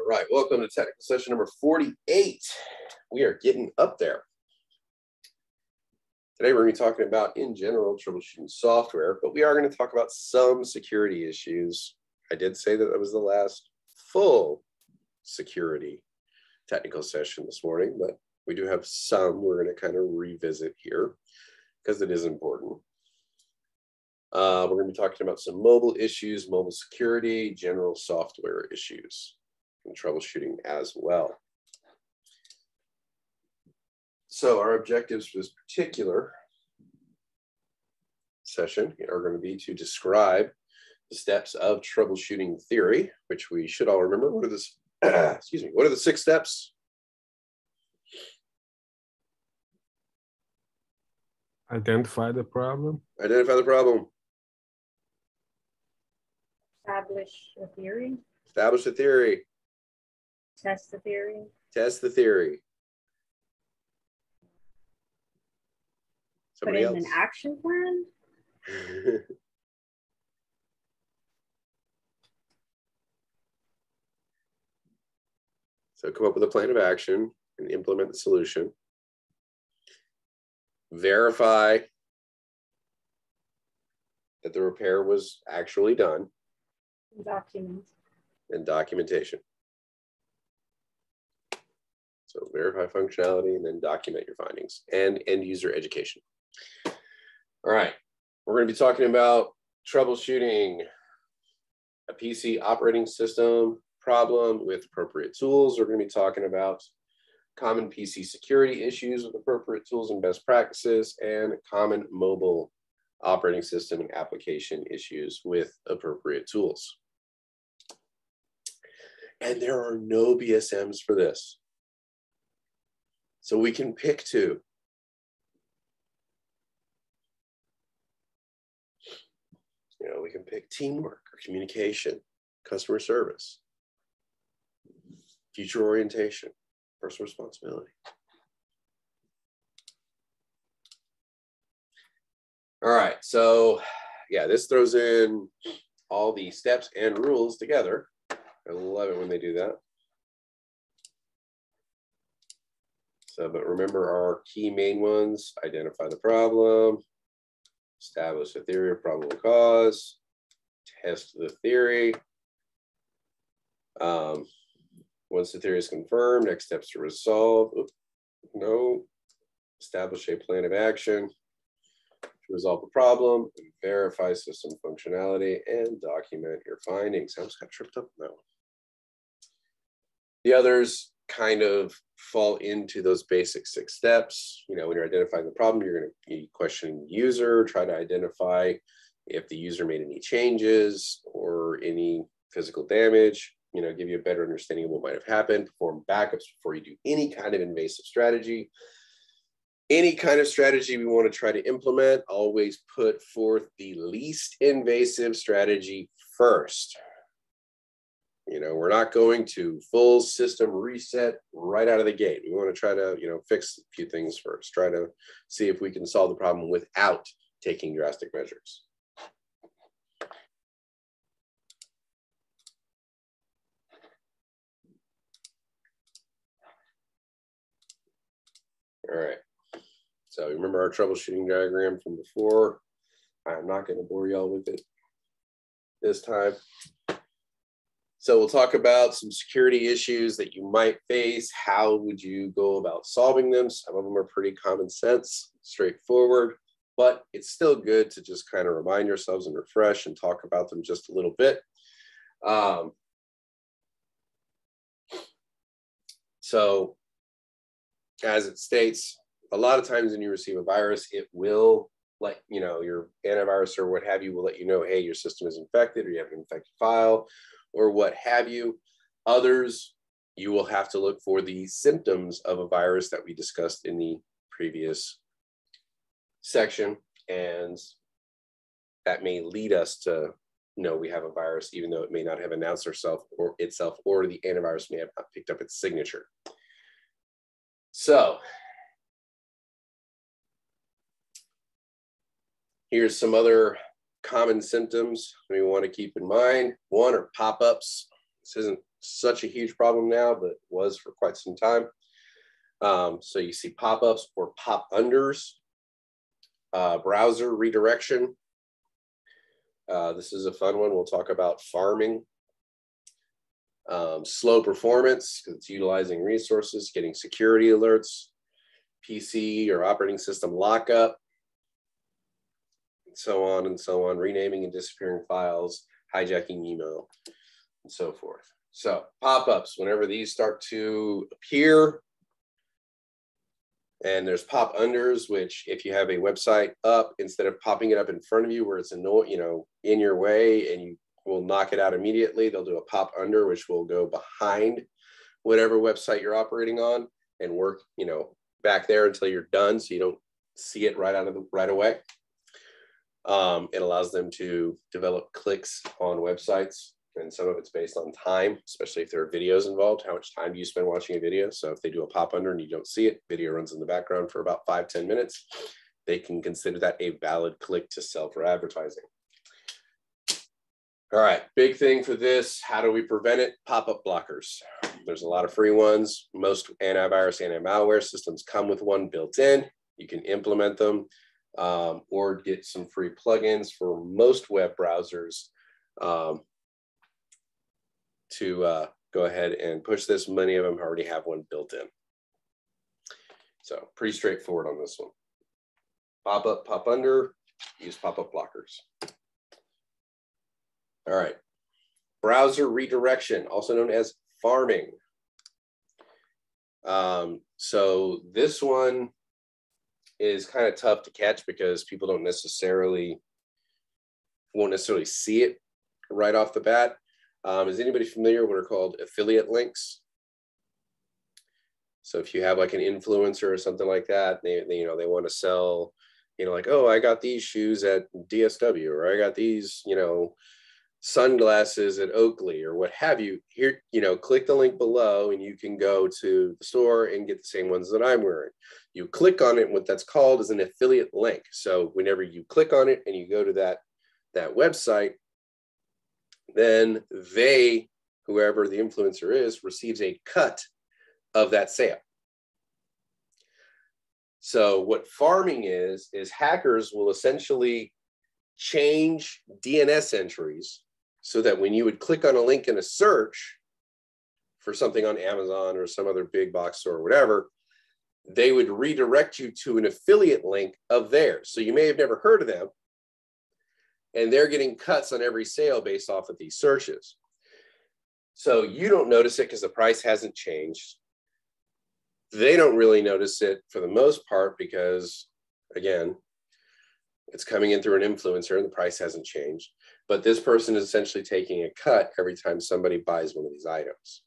All right, welcome to technical session number 48. We are getting up there. Today we're going to be talking about, in general, troubleshooting software, but we are going to talk about some security issues. I did say that was the last full security technical session this morning, but we do have some we're going to kind of revisit here because it is important. We're going to be talking about some mobile issues, mobile security, general software issues, and troubleshooting as well. So our objectives for this particular session are going to be to describe the steps of troubleshooting theory, which we should all remember. What are the what are the 6 steps? Identify the problem. Identify the problem. Establish the theory. Establish the theory. Test the theory. Test the theory. Put in an action plan. So come up with a plan of action and implement the solution. Verify that the repair was actually done. Document. And documentation. So verify functionality and then document your findings and end user education. All right, we're going to be talking about troubleshooting a PC operating system problem with appropriate tools. We're going to be talking about common PC security issues with appropriate tools and best practices, and common mobile operating system and application issues with appropriate tools. And there are no BSMs for this. So we can pick 2. You know, we can pick teamwork or communication, customer service, future orientation, personal responsibility. All right, so yeah, this throws in all the steps and rules together. I love it when they do that. So, but remember our key main ones: identify the problem, establish a theory of probable cause, test the theory. Once the theory is confirmed, next steps to resolve. Establish a plan of action to resolve the problem, verify system functionality, and document your findings. I almost got tripped up on that one. The others kind of fall into those basic 6 steps. You know, when you're identifying the problem, you're going to be questioning the user, try to identify if the user made any changes or any physical damage, you know, give you a better understanding of what might have happened, perform backups before you do any kind of invasive strategy. Any kind of strategy we want to try to implement, always put forth the least invasive strategy first. You know, we're not going to full system reset right out of the gate. We want to try to, you know, fix a few things first, try to see if we can solve the problem without taking drastic measures. All right, so remember our troubleshooting diagram from before. I'm not going to bore y'all with it this time. So we'll talk about some security issues that you might face. How would you go about solving them? Some of them are pretty common sense, straightforward, but it's still good to just kind of remind yourselves and refresh and talk about them just a little bit. So as it states, a lot of times when you receive a virus, it will let you know, your antivirus or what have you will let you know, hey, your system is infected or you have an infected file or what have you. Others, you will have to look for the symptoms of a virus that we discussed in the previous section. And that may lead us to know we have a virus, even though it may not have announced itself, or the antivirus may have not picked up its signature. So here's some other common symptoms we want to keep in mind. One are pop-ups. This isn't such a huge problem now, but was for quite some time. So you see pop-ups or pop-unders, browser redirection. This is a fun one. We'll talk about farming. Slow performance, because it's utilizing resources, getting security alerts, PC or operating system lockup, and so on, renaming and disappearing files, hijacking email, and so forth. So pop-ups, whenever these start to appear, and there's pop-unders, which if you have a website up, instead of popping it up in front of you where it's in your way and you will knock it out immediately, they'll do a pop-under, which will go behind whatever website you're operating on and work, back there until you're done, so you don't see it right away. It allows them to develop clicks on websites, and some of it's based on time, especially if there are videos involved. How much time do you spend watching a video? So if they do a pop under and you don't see it, video runs in the background for about 5-10 minutes, they can consider that a valid click to sell for advertising. All right, big thing for this, how do we prevent it? Pop-up blockers. There's a lot of free ones. Most antivirus, anti-malware systems come with one built in. You can implement them or get some free plugins for most web browsers to go ahead and push this. Many of them already have one built in. So pretty straightforward on this one. Pop up, pop under, use pop-up blockers. All right, browser redirection, also known as farming. So this one is kind of tough to catch because people won't necessarily see it right off the bat. Is anybody familiar with what are called affiliate links? So if you have like an influencer or something like that, they want to sell, like, oh, I got these shoes at DSW, or I got these, sunglasses at Oakley, or what have you. Here, click the link below and you can go to the store and get the same ones that I'm wearing. You click on it, and what that's called is an affiliate link. So whenever you click on it and you go to that website, then whoever the influencer is, receives a cut of that sale. So what farming is hackers will essentially change DNS entries so that when you would click on a link in a search for something on Amazon or some other big box store or whatever, they would redirect you to an affiliate link of theirs. So you may have never heard of them, and they're getting cuts on every sale based off of these searches. So you don't notice it because the price hasn't changed. They don't really notice it for the most part because, again, it's coming in through an influencer and the price hasn't changed. But this person is essentially taking a cut every time somebody buys one of these items.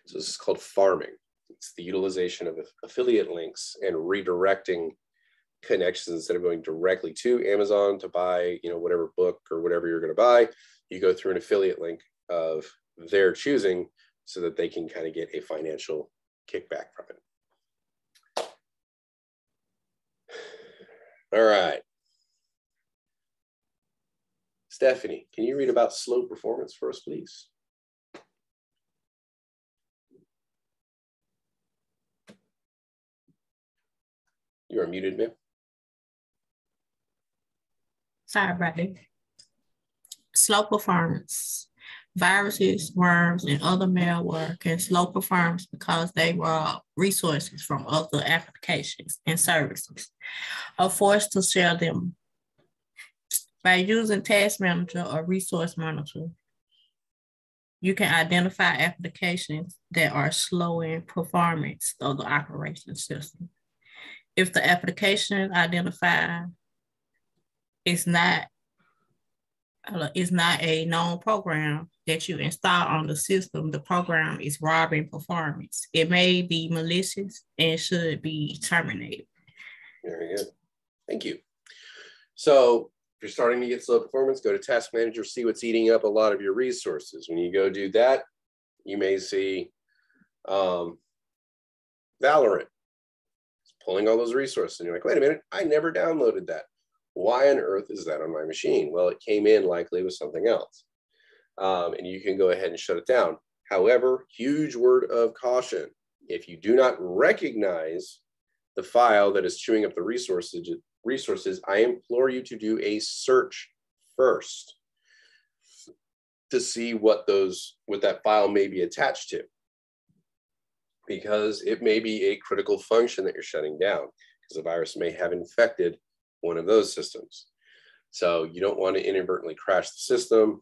So this is called farming. It's the utilization of affiliate links and redirecting connections. Instead of going directly to Amazon to buy, whatever book or whatever you're going to buy, you go through an affiliate link of their choosing so that they can kind of get a financial kickback from it. All right. Stephanie, can you read about slow performance for us, please? You are muted, ma'am. Sorry about that. Slow performance. Viruses, worms, and other malware can slow performance because they rob resources from other applications and services, are forced to share them. By using Task Manager or Resource Monitor, you can identify applications that are slowing performance of the operation system. If the application identified is not a known program that you install on the system, the program is robbing performance. It may be malicious and should be terminated. Very good. Thank you. So if you're starting to get slow performance, go to Task Manager, see what's eating up a lot of your resources. When you go do that, you may see Valorant. It's pulling all those resources. And you're like, wait a minute, I never downloaded that. Why on earth is that on my machine? Well, it came in likely with something else. And you can go ahead and shut it down. However, huge word of caution. If you do not recognize the file that is chewing up the resources, I implore you to do a search first to see what that file may be attached to, because it may be a critical function that you're shutting down, because the virus may have infected one of those systems. So you don't want to inadvertently crash the system.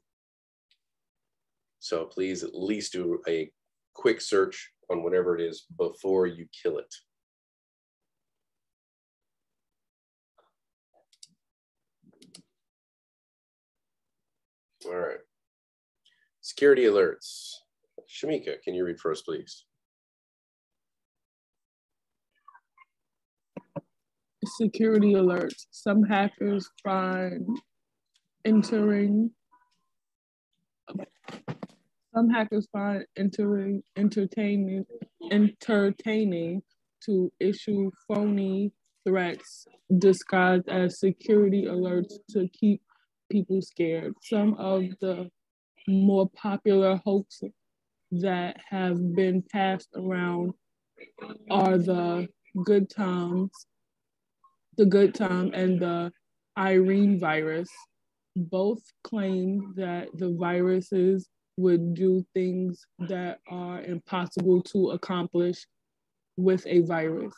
So please at least do a quick search on whatever it is before you kill it. All right. Security alerts. Shamika, can you read for us, please? Security alerts. Some hackers find entertaining to issue phony threats disguised as security alerts to keep people scared. Some of the more popular hoaxes that have been passed around are the Good Time and the Irene virus. Both claim that the viruses would do things that are impossible to accomplish with a virus.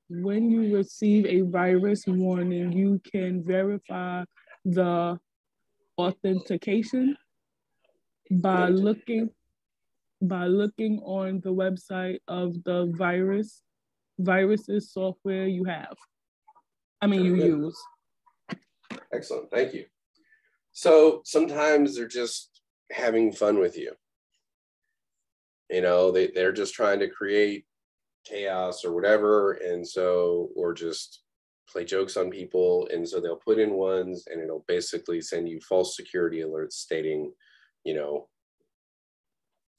When you receive a virus warning, you can verify the authentication by looking on the website of the viruses software you use. Excellent, thank you. So sometimes they're just having fun with you. You know, they're just trying to create chaos or whatever, and so, or just play jokes on people, and so they'll put in ones and it'll basically send you false security alerts stating, you know,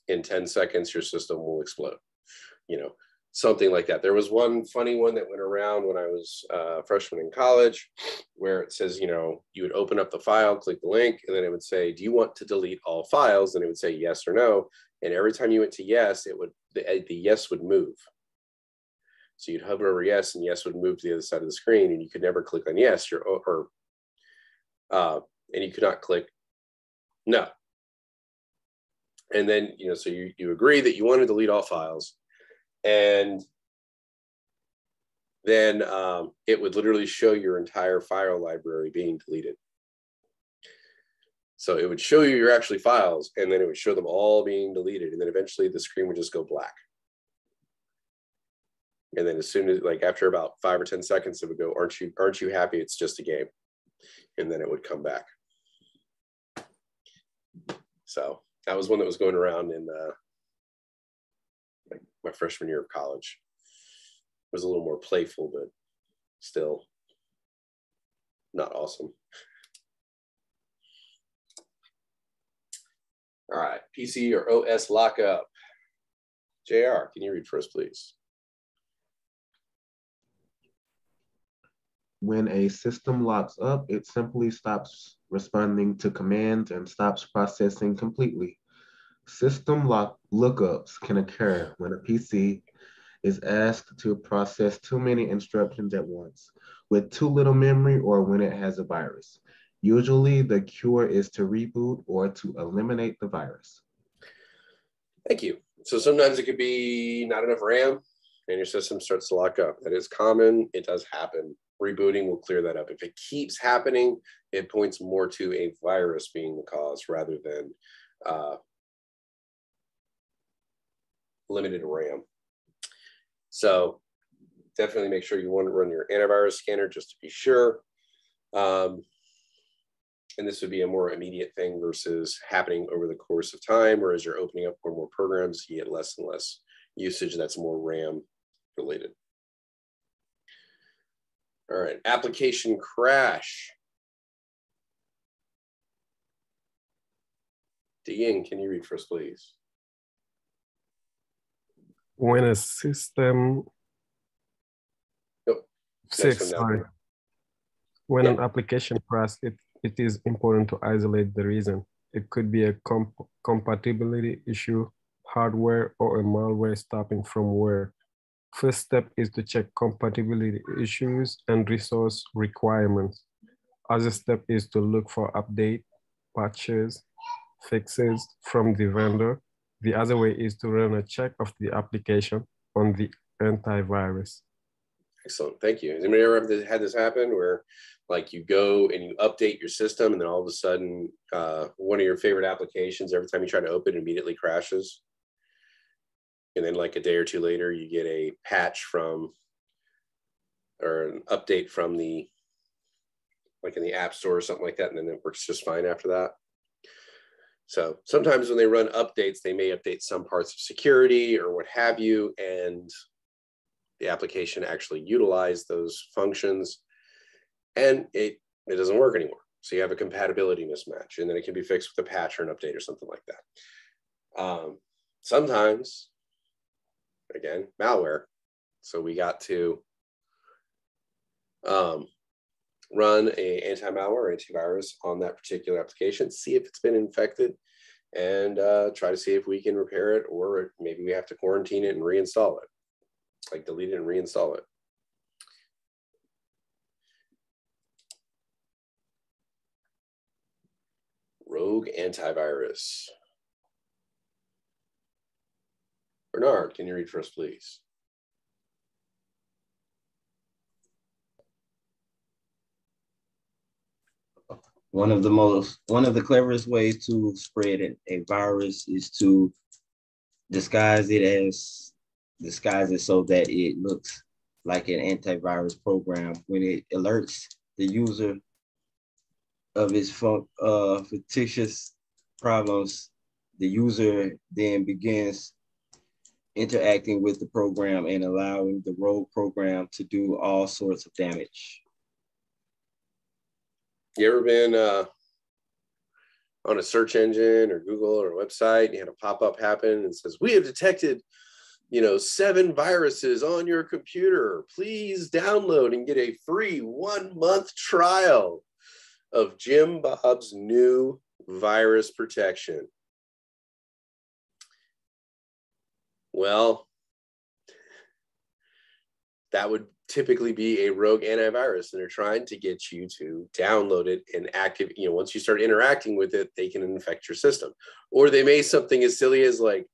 in 10 seconds your system will explode, you know, something like that. There was one funny one that went around when I was a freshman in college, where it says, you know, you would open up the file, click the link, and then it would say, do you want to delete all files? And it would say yes or no. And every time you went to yes, it would, the yes would move. So you'd hover over yes, and yes would move to the other side of the screen, and you could never click on yes, and you could not click no. And then, you know, so you agree that you want to delete all files, and then it would literally show your entire file library being deleted. So it would show you your actually files, and then it would show them all being deleted, and then eventually the screen would just go black. And then as soon as, like, after about 5 or 10 seconds, it would go, aren't you happy? It's just a game. And then it would come back. So that was one that was going around in like my freshman year of college. It was a little more playful, but still not awesome. All right, PC or OS lockup. JR, can you read for us, please? When a system locks up, it simply stops responding to commands and stops processing completely. System lookups can occur when a PC is asked to process too many instructions at once, with too little memory, or when it has a virus. Usually the cure is to reboot or to eliminate the virus. Thank you. So sometimes it could be not enough RAM and your system starts to lock up. That is common. It does happen. Rebooting will clear that up. If it keeps happening, it points more to a virus being the cause rather than limited RAM. So definitely make sure you want to run your antivirus scanner just to be sure. And this would be a more immediate thing versus happening over the course of time, whereas you're opening up more and more programs, you get less and less usage that's more RAM related. All right, application crash. Ying, can you read for us, please? When a system, when an application crashes, it is important to isolate the reason. It could be a compatibility issue, hardware or a malware stopping from work. First step is to check compatibility issues and resource requirements. Other step is to look for update, patches, fixes from the vendor. The other way is to run a check of the application on the antivirus. Excellent, thank you. Has anybody ever had this happen where like you go and you update your system and then all of a sudden one of your favorite applications, every time you try to open it, immediately crashes? And then like a day or two later, you get a patch from, or an update from the, like in the App Store or something like that, and then it works just fine after that. So sometimes when they run updates, they may update some parts of security or what have you, and the application actually utilize those functions, and it doesn't work anymore. So you have a compatibility mismatch, and then it can be fixed with a patch or an update or something like that. Sometimes, again, malware. So we got to run a anti-malware or antivirus on that particular application, see if it's been infected, and try to see if we can repair it, or maybe we have to quarantine it and reinstall it, like delete it and reinstall it. Rogue antivirus. Bernard, can you read first, please? One of the cleverest ways to spread a virus is to disguise it so that it looks like an antivirus program. When it alerts the user of its fictitious problems, the user then begins interacting with the program and allowing the rogue program to do all sorts of damage. You ever been on a search engine or Google or a website, and you had a pop-up happen and it says, we have detected, 7 viruses on your computer. Please download and get a free 1-month trial of Jim Bob's new virus protection. Well, that would typically be a rogue antivirus, and they're trying to get you to download it and active. Once you start interacting with it, they can infect your system. Or they may something as silly as like,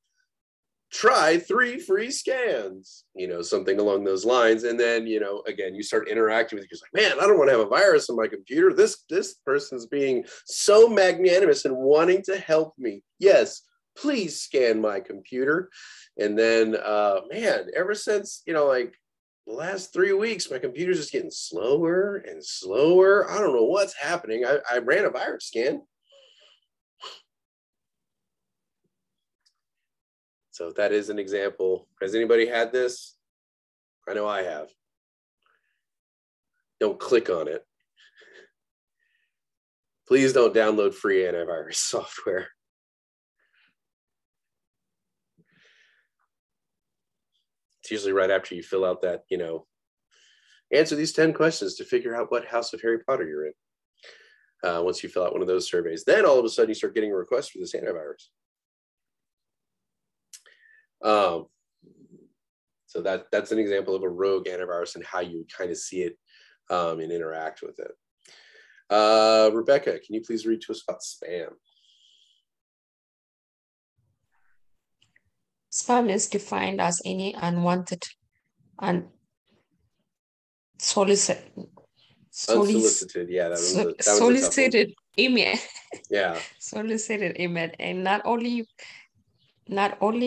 try 3 free scans, something along those lines. And then, again, you start interacting with it. You're like, man, I don't want to have a virus on my computer. This person's being so magnanimous and wanting to help me. Yes, please scan my computer. And then, man, ever since, like the last 3 weeks, my computer's just getting slower and slower. I don't know what's happening. I ran a virus scan. So that is an example. Has anybody had this? I know I have. Don't click on it. Please don't download free antivirus software. It's usually right after you fill out that, answer these 10 questions to figure out what house of Harry Potter you're in. Once you fill out one of those surveys, then all of a sudden you start getting a request for this antivirus. So that's an example of a rogue antivirus and how you kind of see it and interact with it. Rebecca, can you please read to us about spam? Spam is defined as any unwanted and unsolicited, yeah, that was solicited email. Yeah. Solicited email, and not only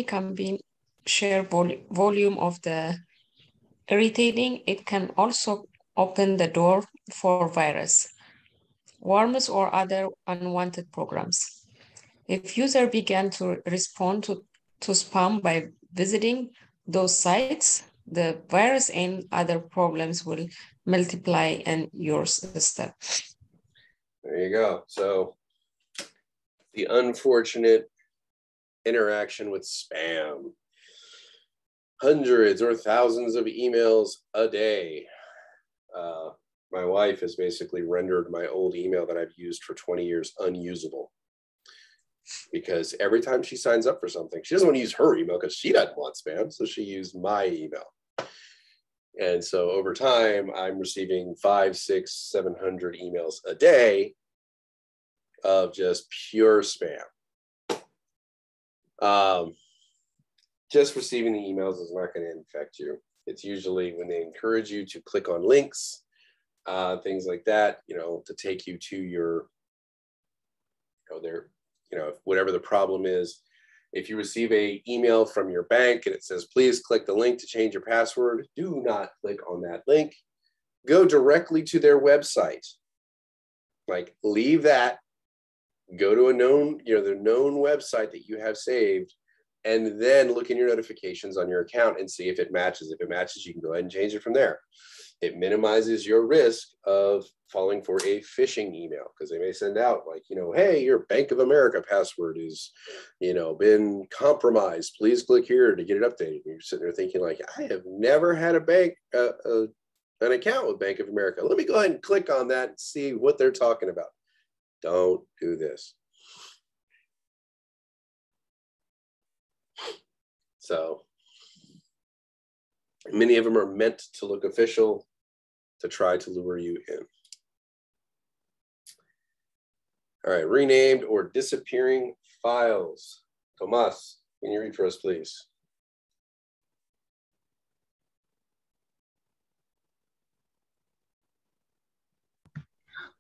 can be sheer volume of the irritating, it can also open the door for virus, worms, or other unwanted programs. If user began to respond to spam by visiting those sites, the virus and other problems will multiply in your system. There you go. So the unfortunate interaction with spam. Hundreds or thousands of emails a day. My wife has basically rendered my old email that I've used for 20 years unusable. because every time she signs up for something, she doesn't want to use her email because she doesn't want spam. So she used my email. And so over time, I'm receiving 500, 600, 700 emails a day of just pure spam. Just receiving the emails is not going to infect you. It's usually when they encourage you to click on links, things like that, to take you to your, whatever the problem is. If you receive an email from your bank and it says, please click the link to change your password, do not click on that link. Go directly to their website. Like, leave that, go to a known, the known website that you have saved, and then look in your notifications on your account and see if it matches. If it matches, you can go ahead and change it from there. It minimizes your risk of falling for a phishing email, because they may send out like, hey, your Bank of America password is, been compromised. Please click here to get it updated. And you're sitting there thinking like, I have never had an account with Bank of America. Let me go ahead and click on that and see what they're talking about. Don't do this. So many of them are meant to look official, to try to lure you in. All right, renamed or disappearing files. Tomas, can you read for us, please?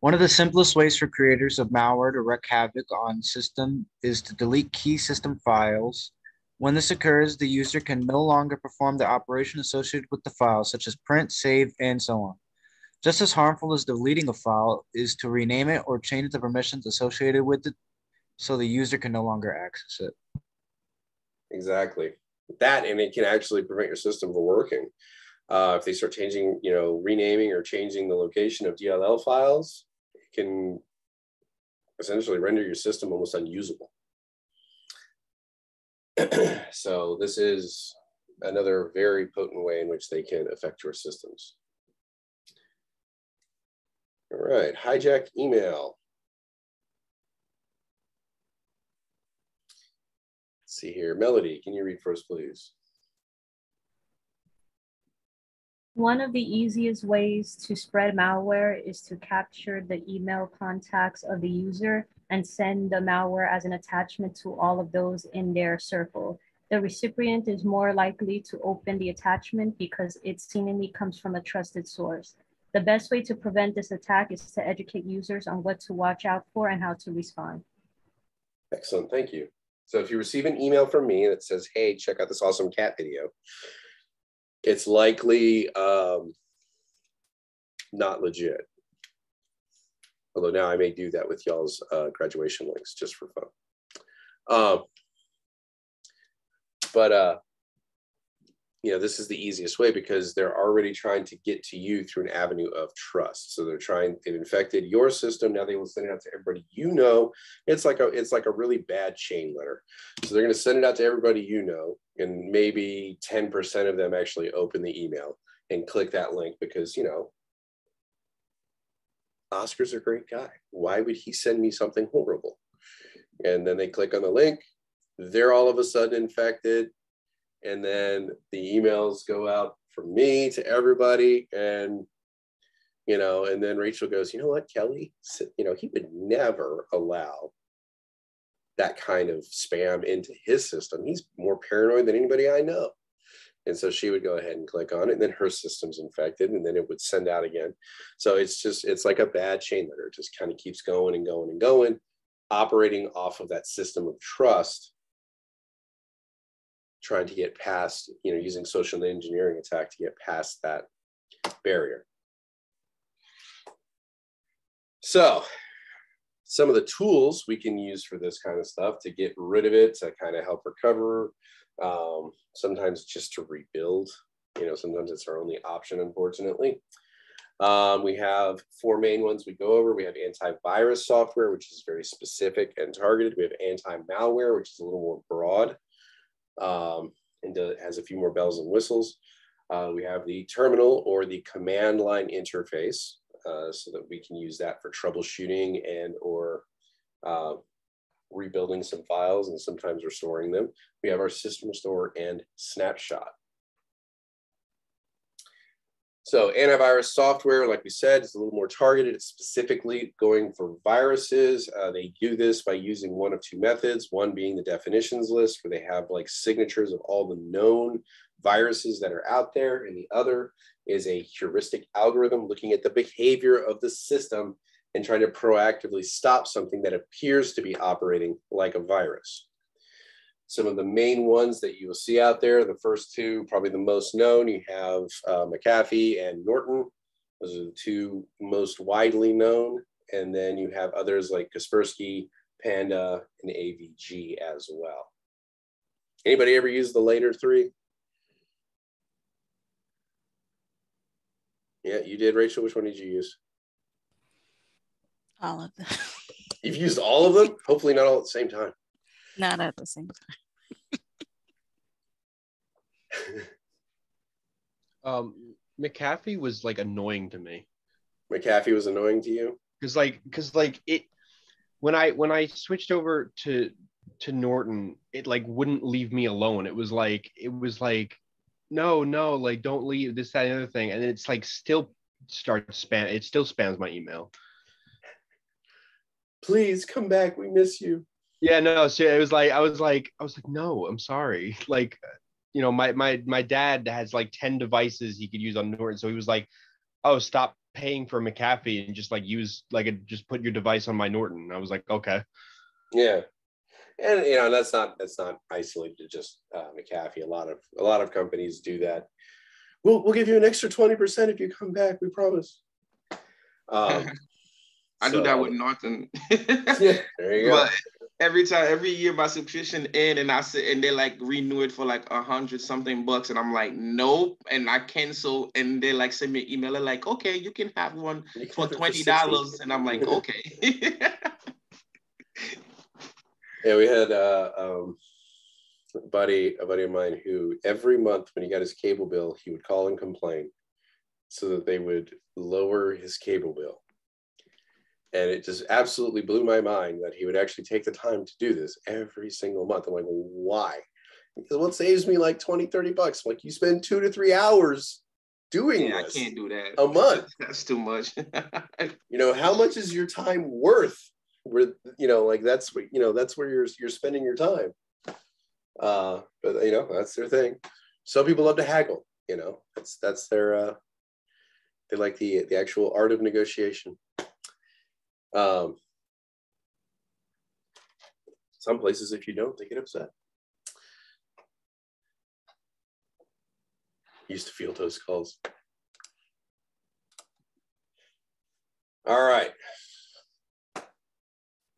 One of the simplest ways for creators of malware to wreak havoc on system is to delete key system files. When this occurs, the user can no longer perform the operation associated with the file, such as print, save, and so on. Just as harmful as deleting a file is to rename it or change the permissions associated with it so the user can no longer access it. Exactly. That, and it can actually prevent your system from working. If they start changing, renaming or changing the location of DLL files, it can essentially render your system almost unusable. So this is another very potent way in which they can affect your systems. All right, hijack email. Let's see here, Melody, can you read for us, please? One of the easiest ways to spread malware is to capture the email contacts of the user and send the malware as an attachment to all of those in their circle. The recipient is more likely to open the attachment because it seemingly comes from a trusted source. The best way to prevent this attack is to educate users on what to watch out for and how to respond. Excellent, thank you. So if you receive an email from me that says, hey, check out this awesome cat video, it's likely not legit. Although now I may do that with y'all's graduation links just for fun. This is the easiest way because they're already trying to get to you through an avenue of trust. So they've infected your system. Now they will send it out to everybody you know. It's like a really bad chain letter. So they're going to send it out to everybody you know, and maybe 10% of them actually open the email and click that link because, Oscar's a great guy. Why would he send me something horrible? And then they click on the link. They're all of a sudden infected. And then the emails go out from me to everybody. And, and then Rachel goes, you know what, Kelly, he would never allow that kind of spam into his system. He's more paranoid than anybody I know. And so she would go ahead and click on it, and then her system's infected, and then it would send out again. So it's like a bad chain letter. It just kind of keeps going and going and going, operating off of that system of trust, trying to get past, using social engineering attack to get past that barrier. So some of the tools we can use for this kind of stuff to get rid of it, to kind of help recover, sometimes just to rebuild, sometimes it's our only option, unfortunately. We have 4 main ones we go over. We have antivirus software, which is very specific and targeted. We have anti-malware, which is a little more broad, and has a few more bells and whistles. We have the terminal or the command line interface, so that we can use that for troubleshooting and or rebuilding some files and sometimes restoring them. We have our system restore and snapshot. So antivirus software, like we said, is a little more targeted. It's specifically going for viruses. They do this by using one of two methods, one being the definitions list, where they have like signatures of all the known viruses that are out there, and the other is a heuristic algorithm looking at the behavior of the system and trying to proactively stop something that appears to be operating like a virus. Some of the main ones that you will see out there, the first two, probably the most known, you have McAfee and Norton. Those are the two most widely known. And then you have others like Kaspersky, Panda, and AVG as well. Anybody ever use the later three? Yeah, you did, Rachel. Which one did you use? All of them. You've used all of them? Hopefully not all at the same time. Not at the same time. McAfee was like annoying to me. McAfee was annoying to you? Because it when I switched over to Norton, it like wouldn't leave me alone. It was like no, like don't leave, this, that, and the other thing. And it's like still starts spam. It still spams my email. Please come back. We miss you. Yeah, no. So it was like I was like, no, I'm sorry. Like, you know, my dad has like 10 devices he could use on Norton. So he was like, oh, stop paying for McAfee and just like use like just put your device on my Norton. And I was like, okay. Yeah. And you know, that's not isolated to just McAfee. A lot of companies do that. We'll give you an extra 20% if you come back. We promise. I do that with Norton. Yeah, there you go. But every year my subscription end and they like renew it for like $100-something, and I'm like, nope, and I cancel, and they like send me an email. They're like, okay, you can have one for $20, and I'm like, okay. Yeah, we had a buddy of mine who every month when he got his cable bill, he would call and complain so that they would lower his cable bill. And it just absolutely blew my mind that he would actually take the time to do this every single month. I'm like, well, why? Because well, it saves me like $20-$30. I'm like, you spend 2 to 3 hours doing this. I can't do that. A month. That's too much. You know, how much is your time worth? Where, you know, like that's where you're spending your time. But you know, that's their thing. Some people love to haggle, you know, that's their they like the actual art of negotiation. Some places, if you don't, they get upset. Used to field those calls. All right.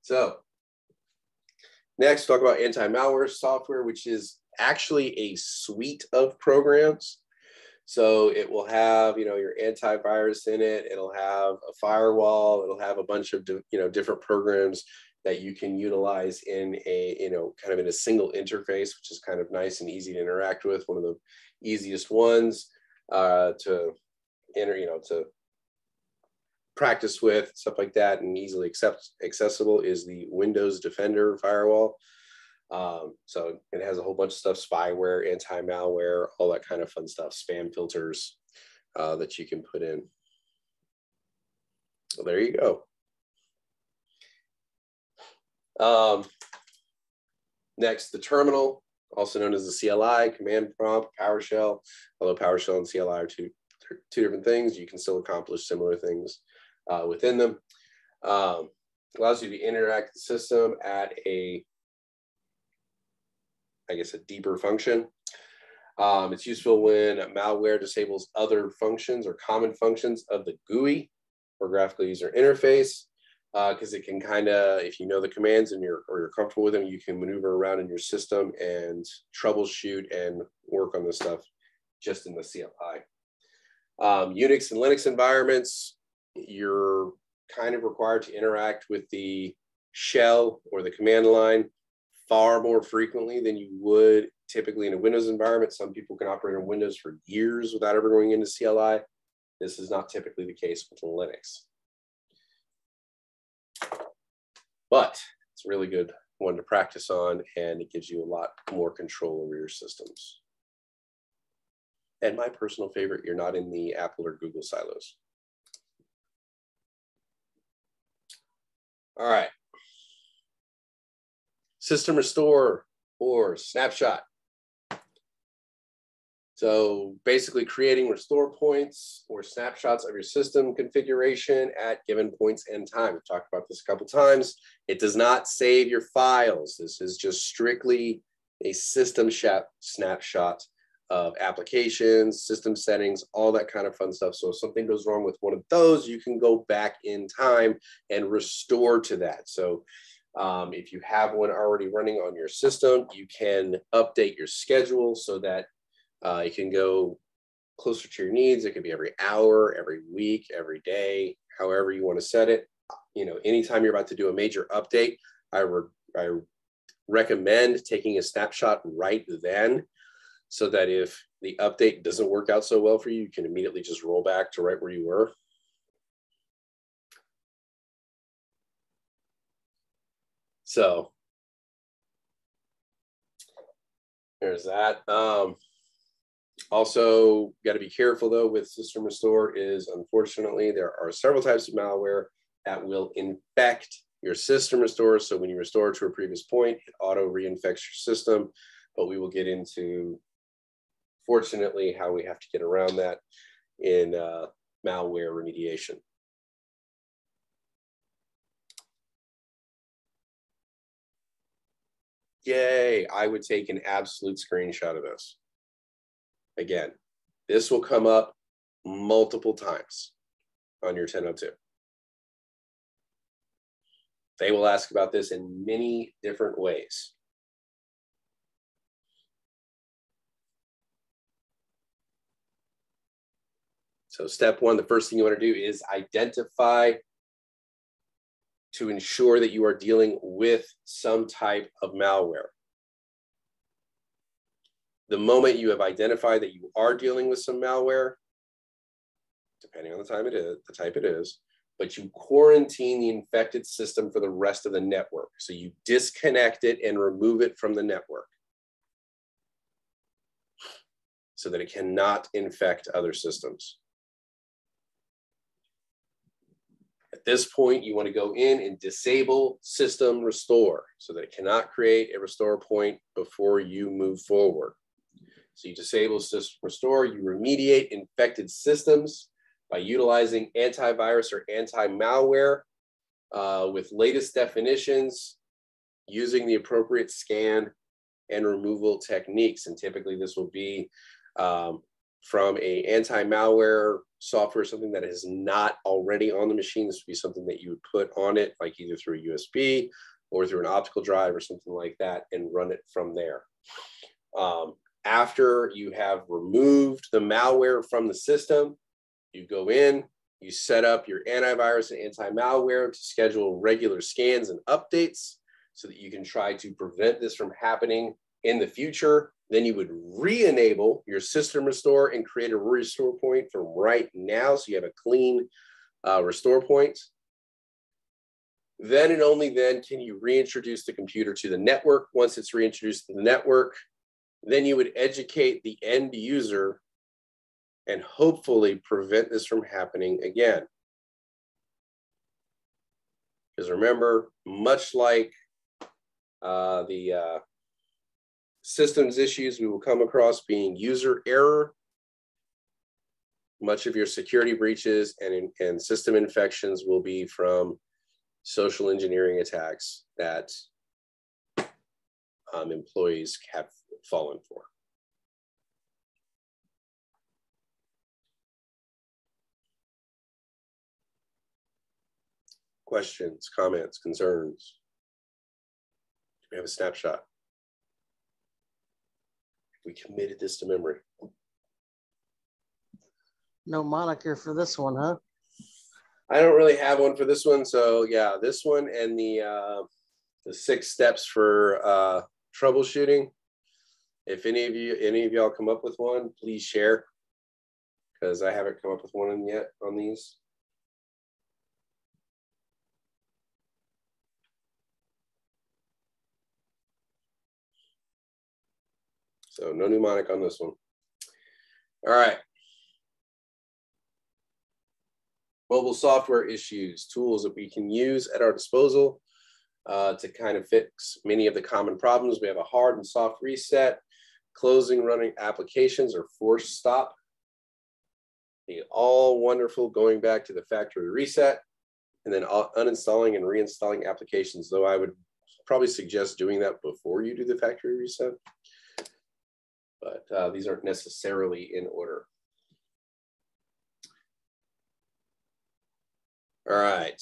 So next, talk about anti-malware software, which is actually a suite of programs. So it will have, you know, your antivirus in it. It'll have a firewall. It'll have a bunch of, you know, different programs that you can utilize in a, you know, kind of in a single interface, which is kind of nice and easy to interact with. One of the easiest ones to enter, you know, to practice with, stuff like that, and easily accessible is the Windows Defender firewall. So it has a whole bunch of stuff, spyware, anti-malware, all that kind of fun stuff, spam filters that you can put in. So there you go. Next, the terminal, also known as the CLI, command prompt, PowerShell. Although PowerShell and CLI are two different things, you can still accomplish similar things within them. Allows you to interact with the system at a deeper function. It's useful when malware disables other functions or common functions of the GUI or graphical user interface, because it can kind of, if you know the commands and you're comfortable with them, you can maneuver around in your system and troubleshoot and work on this stuff just in the CLI. Unix and Linux environments, you're kind of required to interact with the shell or the command line far more frequently than you would typically in a Windows environment. Some people can operate on Windows for years without ever going into CLI. This is not typically the case with Linux. But it's really good one to practice on, and it gives you a lot more control over your systems. And my personal favorite, you're not in the Apple or Google silos. All right. System restore or snapshot. So basically creating restore points or snapshots of your system configuration at given points in time. We've talked about this a couple times. It does not save your files. This is just strictly a system snapshot of applications, system settings, all that kind of fun stuff. So if something goes wrong with one of those, you can go back in time and restore to that. So if you have one already running on your system, you can update your schedule so that it can go closer to your needs. It could be every hour, every week, every day, however you want to set it. You know, anytime you're about to do a major update, I recommend taking a snapshot right then, so that if the update doesn't work out so well for you, you can immediately just roll back to right where you were. So there's that. Also, got to be careful though with system restore is, unfortunately, there are several types of malware that will infect your system restore. So when you restore to a previous point, it auto reinfects your system, but we will get into, fortunately, how we have to get around that in malware remediation. Yay, I would take an absolute screenshot of this. Again, this will come up multiple times on your 1002. They will ask about this in many different ways. So step one, the first thing you want to do is identify to ensure that you are dealing with some type of malware. The moment you have identified that you are dealing with some malware, depending on the type it is, but you quarantine the infected system for the rest of the network. So you disconnect it and remove it from the network so that it cannot infect other systems. At this point, you want to go in and disable system restore so that it cannot create a restore point before you move forward. So you disable system restore, you remediate infected systems by utilizing antivirus or anti-malware with latest definitions, using the appropriate scan and removal techniques. And typically this will be from a anti-malware software, something that is not already on the machine. This would be something that you would put on it, like either through a USB or through an optical drive or something like that, and run it from there. After you have removed the malware from the system, you go in, you set up your antivirus and anti-malware to schedule regular scans and updates so that you can try to prevent this from happening in the future. Then you would re-enable your system restore and create a restore point from right now, so you have a clean restore point. Then and only then can you reintroduce the computer to the network. Once it's reintroduced to the network, then you would educate the end user and hopefully prevent this from happening again. Because remember, much like the systems issues we will come across being user error, much of your security breaches and system infections will be from social engineering attacks that employees have fallen for. Questions, comments, concerns? We have a snapshot. We committed this to memory. No moniker for this one, huh? I don't really have one for this one. So yeah, this one and the 6 steps for troubleshooting. If any of y'all come up with one, please share, because I haven't come up with one yet on these. So no mnemonic on this one. All right. Mobile software issues, tools that we can use at our disposal to kind of fix many of the common problems. We have a hard and soft reset, closing running applications or force stop. All wonderful going back to the factory reset, and then uninstalling and reinstalling applications, though I would probably suggest doing that before you do the factory reset. But these aren't necessarily in order. All right.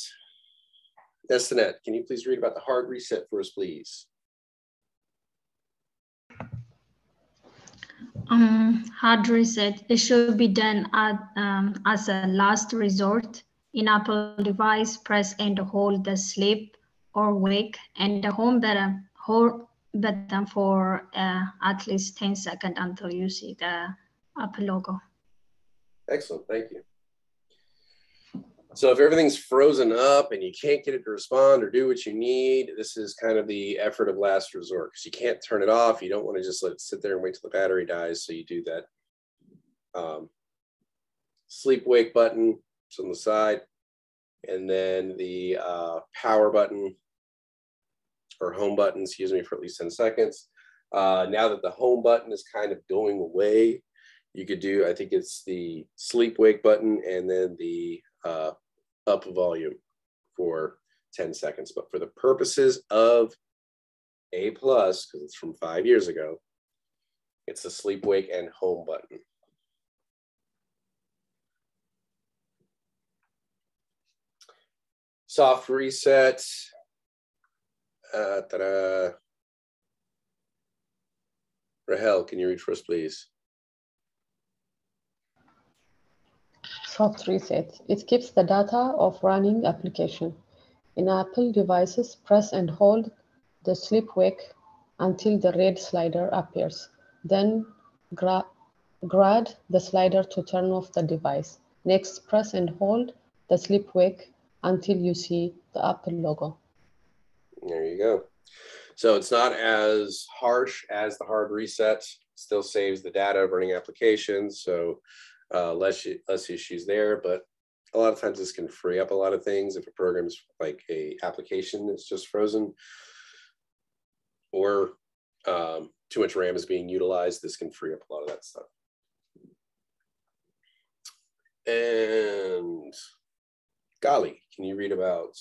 Estenet, can you please read about the hard reset for us, please? Hard reset, it should be done as a last resort. In Apple device, press and hold the sleep or wake and the home button for at least 10 seconds until you see the Apple logo. Excellent, thank you. So if everything's frozen up and you can't get it to respond or do what you need, this is kind of the effort of last resort, because you can't turn it off. You don't want to just let it sit there and wait till the battery dies. So you do that sleep wake button on the side, and then the power button or home button, excuse me, for at least 10 seconds. Now that the home button is kind of going away, you could do, I think it's the sleep wake button and then the up volume for 10 seconds. But for the purposes of A+, because it's from 5 years ago, it's the sleep wake and home button. Soft reset. Rahel, can you read for us, please? Soft reset. It keeps the data of running application. In Apple devices, press and hold the sleep wake until the red slider appears. Then grab the slider to turn off the device. Next, press and hold the sleep wake until you see the Apple logo. There you go. So it's not as harsh as the hard reset, still saves the data of running applications. So less issues there, but a lot of times this can free up a lot of things if a program's like a application that's just frozen or too much RAM is being utilized. This can free up a lot of that stuff. And Gali, can you read about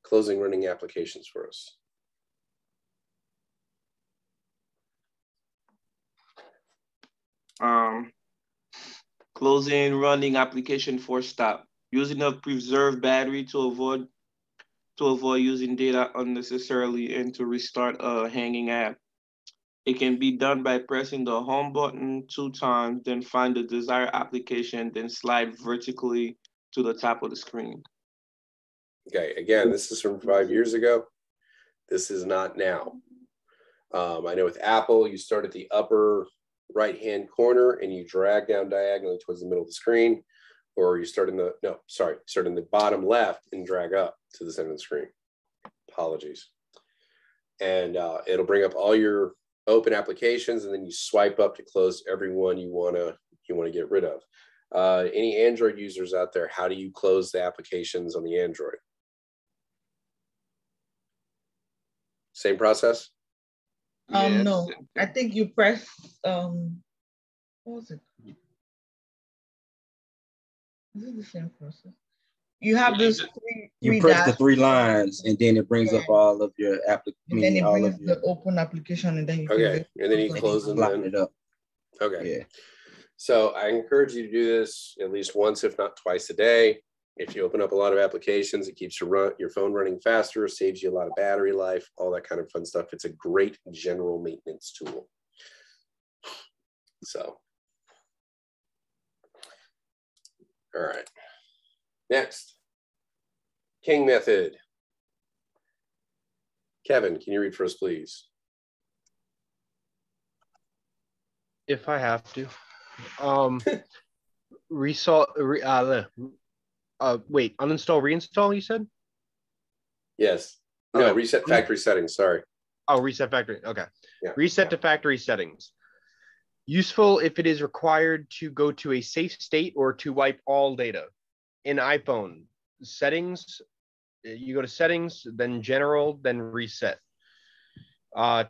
closing running applications for us? Closing running application force stop. Using a preserved battery to avoid using data unnecessarily and to restart a hanging app. It can be done by pressing the home button 2 times, then find the desired application, then slide vertically to the top of the screen. Okay, again, this is from 5 years ago. This is not now. I know with Apple, you start at the upper right-hand corner and you drag down diagonally towards the middle of the screen, or you start in the, start in the bottom left and drag up to the center of the screen. Apologies. And it'll bring up all your open applications, and then you swipe up to close every one you wanna get rid of. Any Android users out there, how do you close the applications on the Android? Same process? Yes. No, I think you press, what was it? Is it the same process? You have this you press the 3 lines and then it brings up all of your applications. And then it brings the open application and then you okay, and then you close them and it up. Okay. Yeah. So I encourage you to do this at least once, if not twice a day. If you open up a lot of applications, it keeps your phone running faster, saves you a lot of battery life, all that kind of fun stuff. It's a great general maintenance tool. So, all right. Next, King method. Kevin, can you read for us, please? If I have to. Wait, uninstall, reinstall, you said? Yes. No, reset factory settings, sorry. Oh, reset factory, okay. Yeah. Reset to factory settings. Useful if it is required to go to a safe state or to wipe all data. In iPhone, settings, you go to settings, then general, then reset.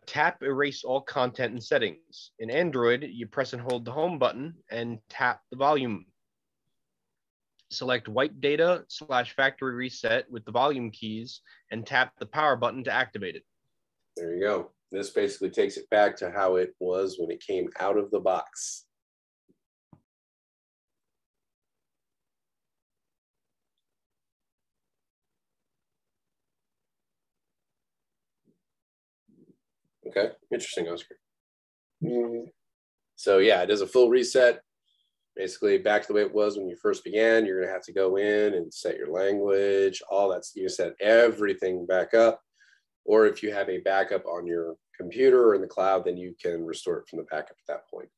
Tap erase all content in settings. In Android, you press and hold the home button and tap the volume. Select wipe data / factory reset with the volume keys and tap the power button to activate it. There you go. This basically takes it back to how it was when it came out of the box. Okay, interesting, Oscar. So yeah, it does a full reset. Basically back to the way it was when you first began. You're gonna have to go in and set your language, all that. You set everything back up. Or if you have a backup on your computer or in the cloud, then you can restore it from the backup at that point.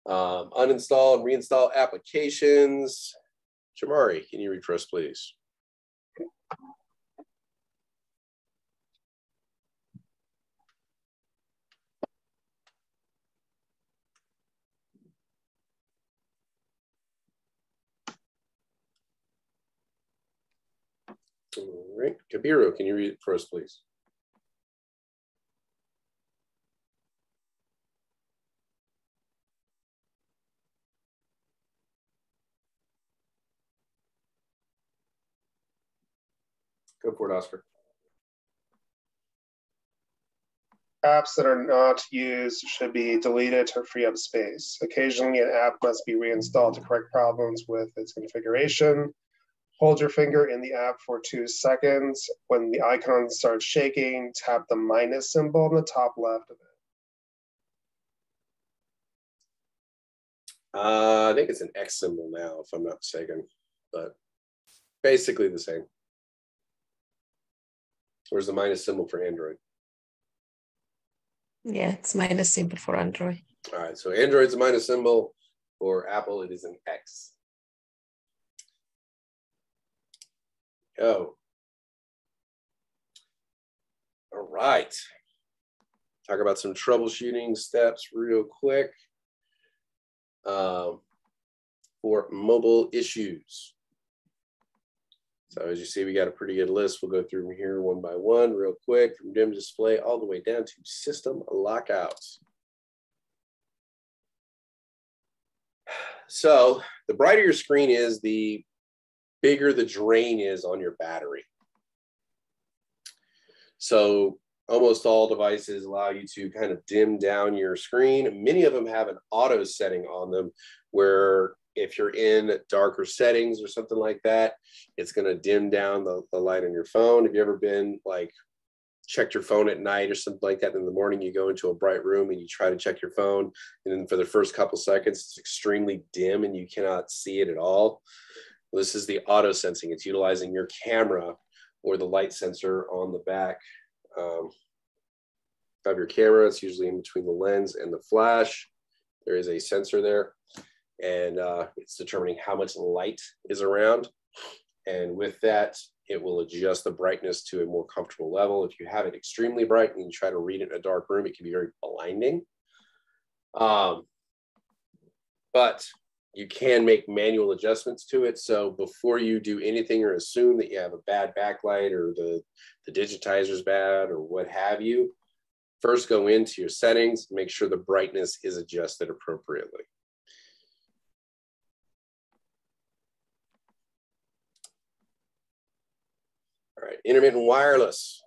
Uninstall and reinstall applications. Jamari, can you read for us, please? All right, Kabiru, can you read it for us, please? Go for it, Oscar. Apps that are not used should be deleted to free up space. Occasionally, an app must be reinstalled to correct problems with its configuration. Hold your finger in the app for 2 seconds. When the icon starts shaking, tap the minus symbol on the top left of it. I think it's an X symbol now, if I'm not mistaken, but basically the same. Where's the minus symbol for Android? Yeah, it's minus symbol for Android. All right, so Android's a minus symbol. For Apple, it is an X. Go. All right. Talk about some troubleshooting steps real quick. For mobile issues. So as you see, we got a pretty good list. We'll go through them here one by one real quick, from dim display all the way down to system lockouts. So the brighter your screen is, the bigger the drain is on your battery. So almost all devices allow you to kind of dim down your screen. Many of them have an auto setting on them where if you're in darker settings or something like that, it's going to dim down the light on your phone. Have you ever been like checked your phone at night or something like that? In the morning, you go into a bright room and you try to check your phone. And then for the first couple seconds, it's extremely dim and you cannot see it at all. Well, this is the auto sensing. It's utilizing your camera or the light sensor on the back of your camera. It's usually in between the lens and the flash. There is a sensor there, and it's determining how much light is around. And with that, it will adjust the brightness to a more comfortable level. If you have it extremely bright and you try to read it in a dark room, it can be very blinding. But you can make manual adjustments to it. So before you do anything or assume that you have a bad backlight or the digitizer's bad or what have you, first go into your settings, make sure the brightness is adjusted appropriately. All right, intermittent wireless.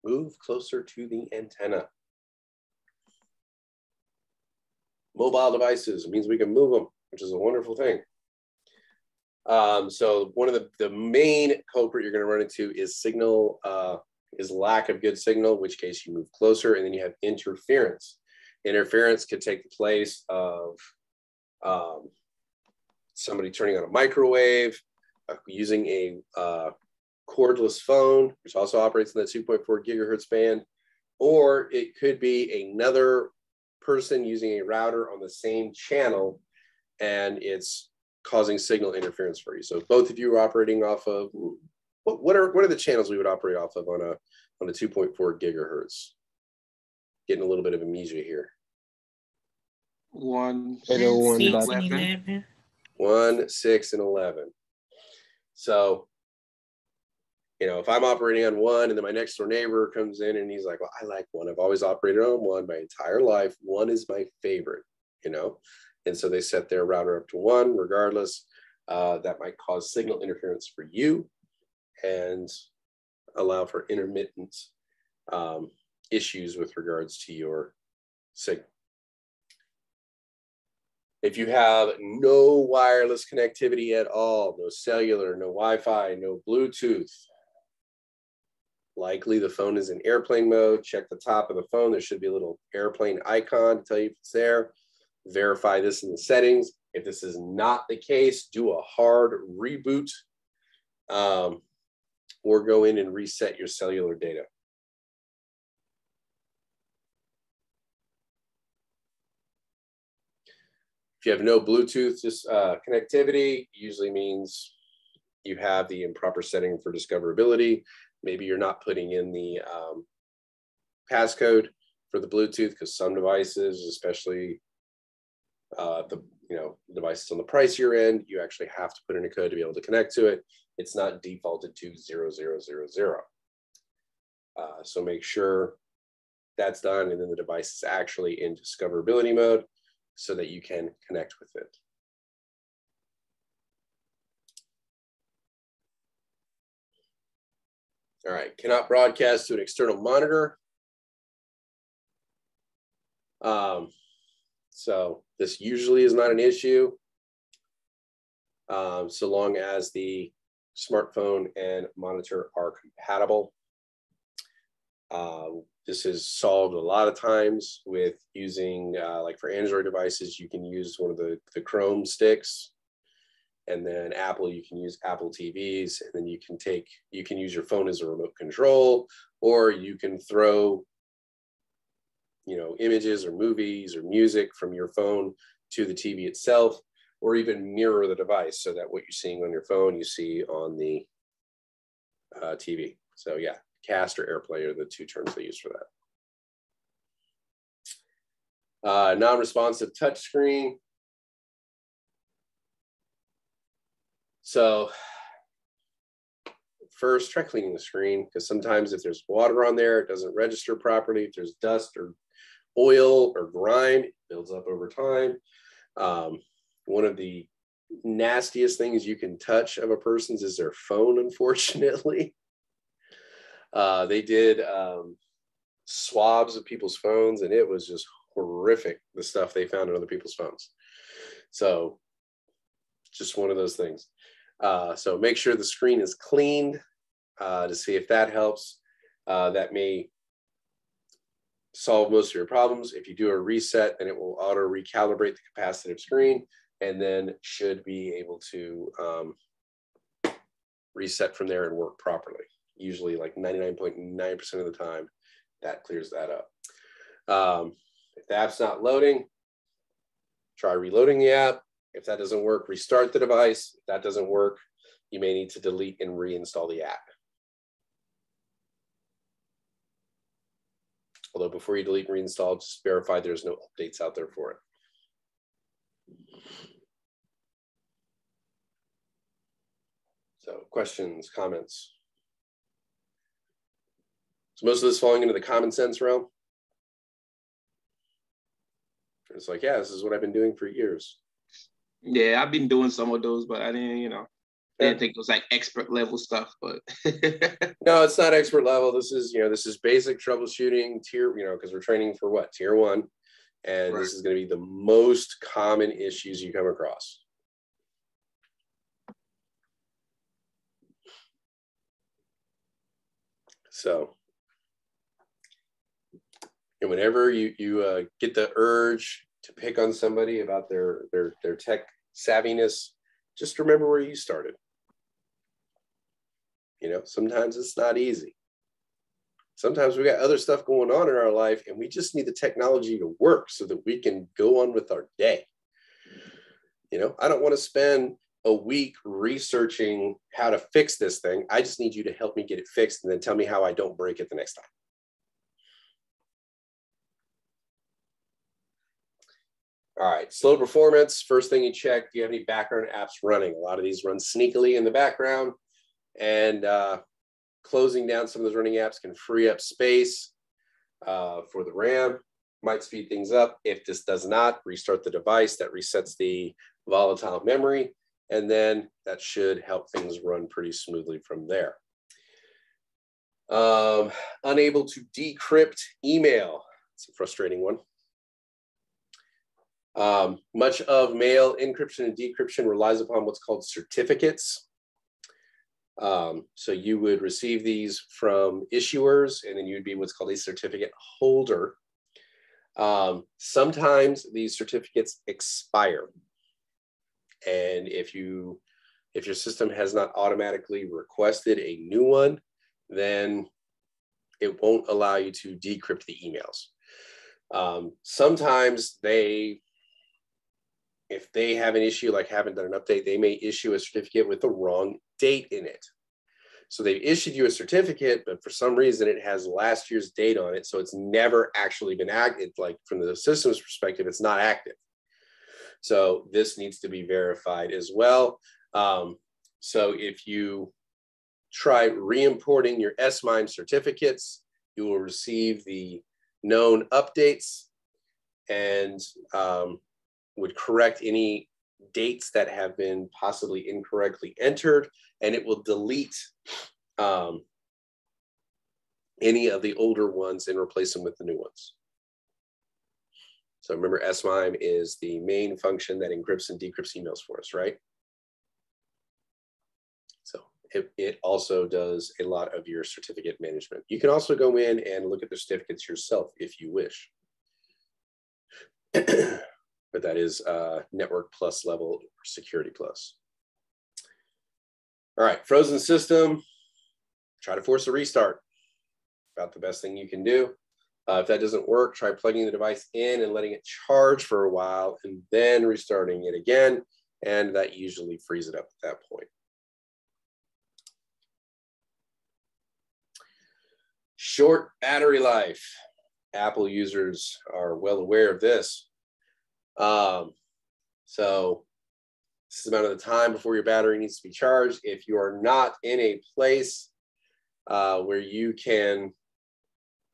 Move closer to the antenna. Mobile devices, it means we can move them, which is a wonderful thing. So one of the main culprit you're going to run into is signal, is lack of good signal, in which case you move closer, and then you have interference. Interference could take the place of somebody turning on a microwave, using a cordless phone, which also operates in that 2.4 gigahertz band, or it could be another person using a router on the same channel, and it's causing signal interference for you. So if both of you are operating off of, what are the channels we would operate off of on a 2.4 gigahertz? Getting a little bit of amnesia here. 1, And a 1 6, dot 11. 1, 6, and 11. So, you know, if I'm operating on 1 and then my next door neighbor comes in and he's like, well, I like 1. I've always operated on 1 my entire life. 1 is my favorite, you know? And so they set their router up to 1 regardless. That might cause signal interference for you and allow for intermittent issues with regards to your signal. If you have no wireless connectivity at all, no cellular, no Wi-Fi, no Bluetooth, likely the phone is in airplane mode. Check the top of the phone. There should be a little airplane icon to tell you if it's there. Verify this in the settings. If this is not the case, do a hard reboot or go in and reset your cellular data. If you have no Bluetooth connectivity, usually means you have the improper setting for discoverability. Maybe you're not putting in the passcode for the Bluetooth, because some devices, especially the devices on the pricier end, you actually have to put in a code to be able to connect to it. It's not defaulted to 0000. So make sure that's done, and then the device is actually in discoverability mode so that you can connect with it. All right, cannot broadcast to an external monitor. So this usually is not an issue, so long as the smartphone and monitor are compatible. This is solved a lot of times with using, like for Android devices, you can use one of the Chrome sticks, and then Apple, you can use Apple TVs, and then you can use your phone as a remote control, or you can throw, you know, images or movies or music from your phone to the TV itself, or even mirror the device so that what you're seeing on your phone, you see on the TV. So yeah, cast or AirPlay are the two terms they use for that. Non-responsive touchscreen. So first, try cleaning the screen, because sometimes if there's water on there, it doesn't register properly. If there's dust or oil or grime, it builds up over time. One of the nastiest things you can touch of a person's is their phone, unfortunately. They did swabs of people's phones, and it was just horrific, the stuff they found on other people's phones. So just one of those things. So make sure the screen is cleaned to see if that helps. That may solve most of your problems. If you do a reset, then it will auto recalibrate the capacitive screen, and then should be able to reset from there and work properly. Usually like 99.9% of the time, that clears that up. If the app's not loading, try reloading the app. If that doesn't work, restart the device. If that doesn't work, you may need to delete and reinstall the app. Although before you delete and reinstall, just verify there's no updates out there for it. So questions, comments? So most of this falling into the common sense realm. It's like, yeah, this is what I've been doing for years. Yeah, I've been doing some of those, but I didn't, didn't think it was like expert level stuff, but no, it's not expert level. This is, this is basic troubleshooting tier, because we're training for what? Tier 1. And right. This is going to be the most common issues you come across. So, and whenever you get the urge to pick on somebody about their tech savviness, just remember where you started. Sometimes it's not easy. Sometimes we got other stuff going on in our life, and we just need the technology to work so that we can go on with our day. I don't want to spend a week researching how to fix this thing. I just need you to help me get it fixed and then tell me how I don't break it the next time. All right, slow performance. First thing you check, do you have any background apps running? A lot of these run sneakily in the background, and closing down some of those running apps can free up space for the RAM. Might speed things up. If this does not, restart the device. That resets the volatile memory, and then that should help things run pretty smoothly from there. Unable to decrypt email. It's a frustrating one. Much of mail encryption and decryption relies upon what's called certificates. So you would receive these from issuers, and then you'd be what's called a certificate holder. Sometimes these certificates expire. And if your system has not automatically requested a new one, then it won't allow you to decrypt the emails. Sometimes if they have an issue, like haven't done an update, they may issue a certificate with the wrong date in it. So they've issued you a certificate, but for some reason it has last year's date on it. So it's never actually been active. Like from the system's perspective, it's not active. So this needs to be verified as well. So if you try re-importing your S-MIME certificates, you will receive the known updates and would correct any dates that have been possibly incorrectly entered, and it will delete any of the older ones and replace them with the new ones. So remember, S-MIME is the main function that encrypts and decrypts emails for us, right? So it also does a lot of your certificate management. You can also go in and look at the certificates yourself if you wish. But that is Network Plus level or Security Plus. All right, frozen system, try to force a restart. About the best thing you can do. If that doesn't work, try plugging the device in and letting it charge for a while and then restarting it again. And that usually frees it up at that point. Short battery life. Apple users are well aware of this. So this is the amount of the time before your battery needs to be charged. If you are not in a place where you can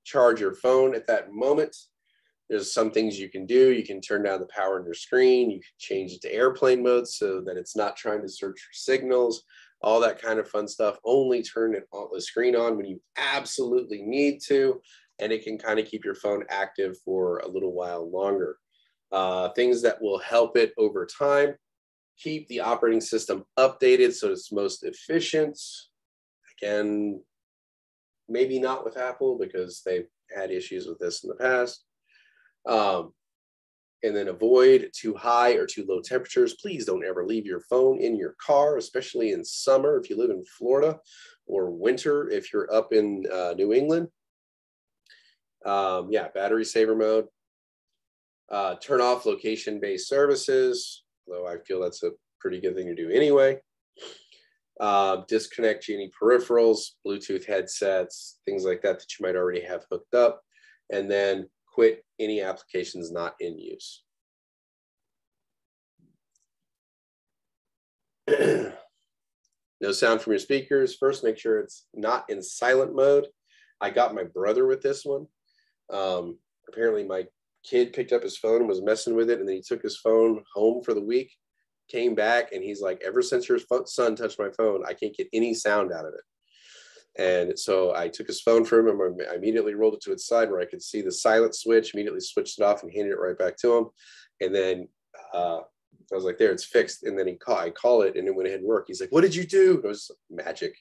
charge your phone at that moment, there's some things you can do. You can turn down the power on your screen. You can change it to airplane mode so that it's not trying to search for signals, all that kind of fun stuff. Only turn the screen on when you absolutely need to, and it can kind of keep your phone active for a little while longer. Things that will help it over time: keep the operating system updated so it's most efficient. Again, maybe not with Apple because they've had issues with this in the past. And then avoid too high or too low temperatures. Please don't ever leave your phone in your car, especially in summer if you live in Florida, or winter if you're up in New England. Yeah, battery saver mode. Turn off location-based services, although I feel that's a pretty good thing to do anyway. Disconnect any peripherals, Bluetooth headsets, things like that that you might already have hooked up, and then quit any applications not in use. No sound from your speakers. First, make sure it's not in silent mode. I got my brother with this one. Apparently my kid picked up his phone and was messing with it, and then he took his phone home for the week, came back, and he's like, ever since your son touched my phone, I can't get any sound out of it. And so I took his phone from him, and I immediately rolled it to its side where I could see the silent switch, immediately switched it off and handed it right back to him. And then I was like, there, it's fixed. And then I call it, and it went ahead and worked. He's like, what did you do? It was magic,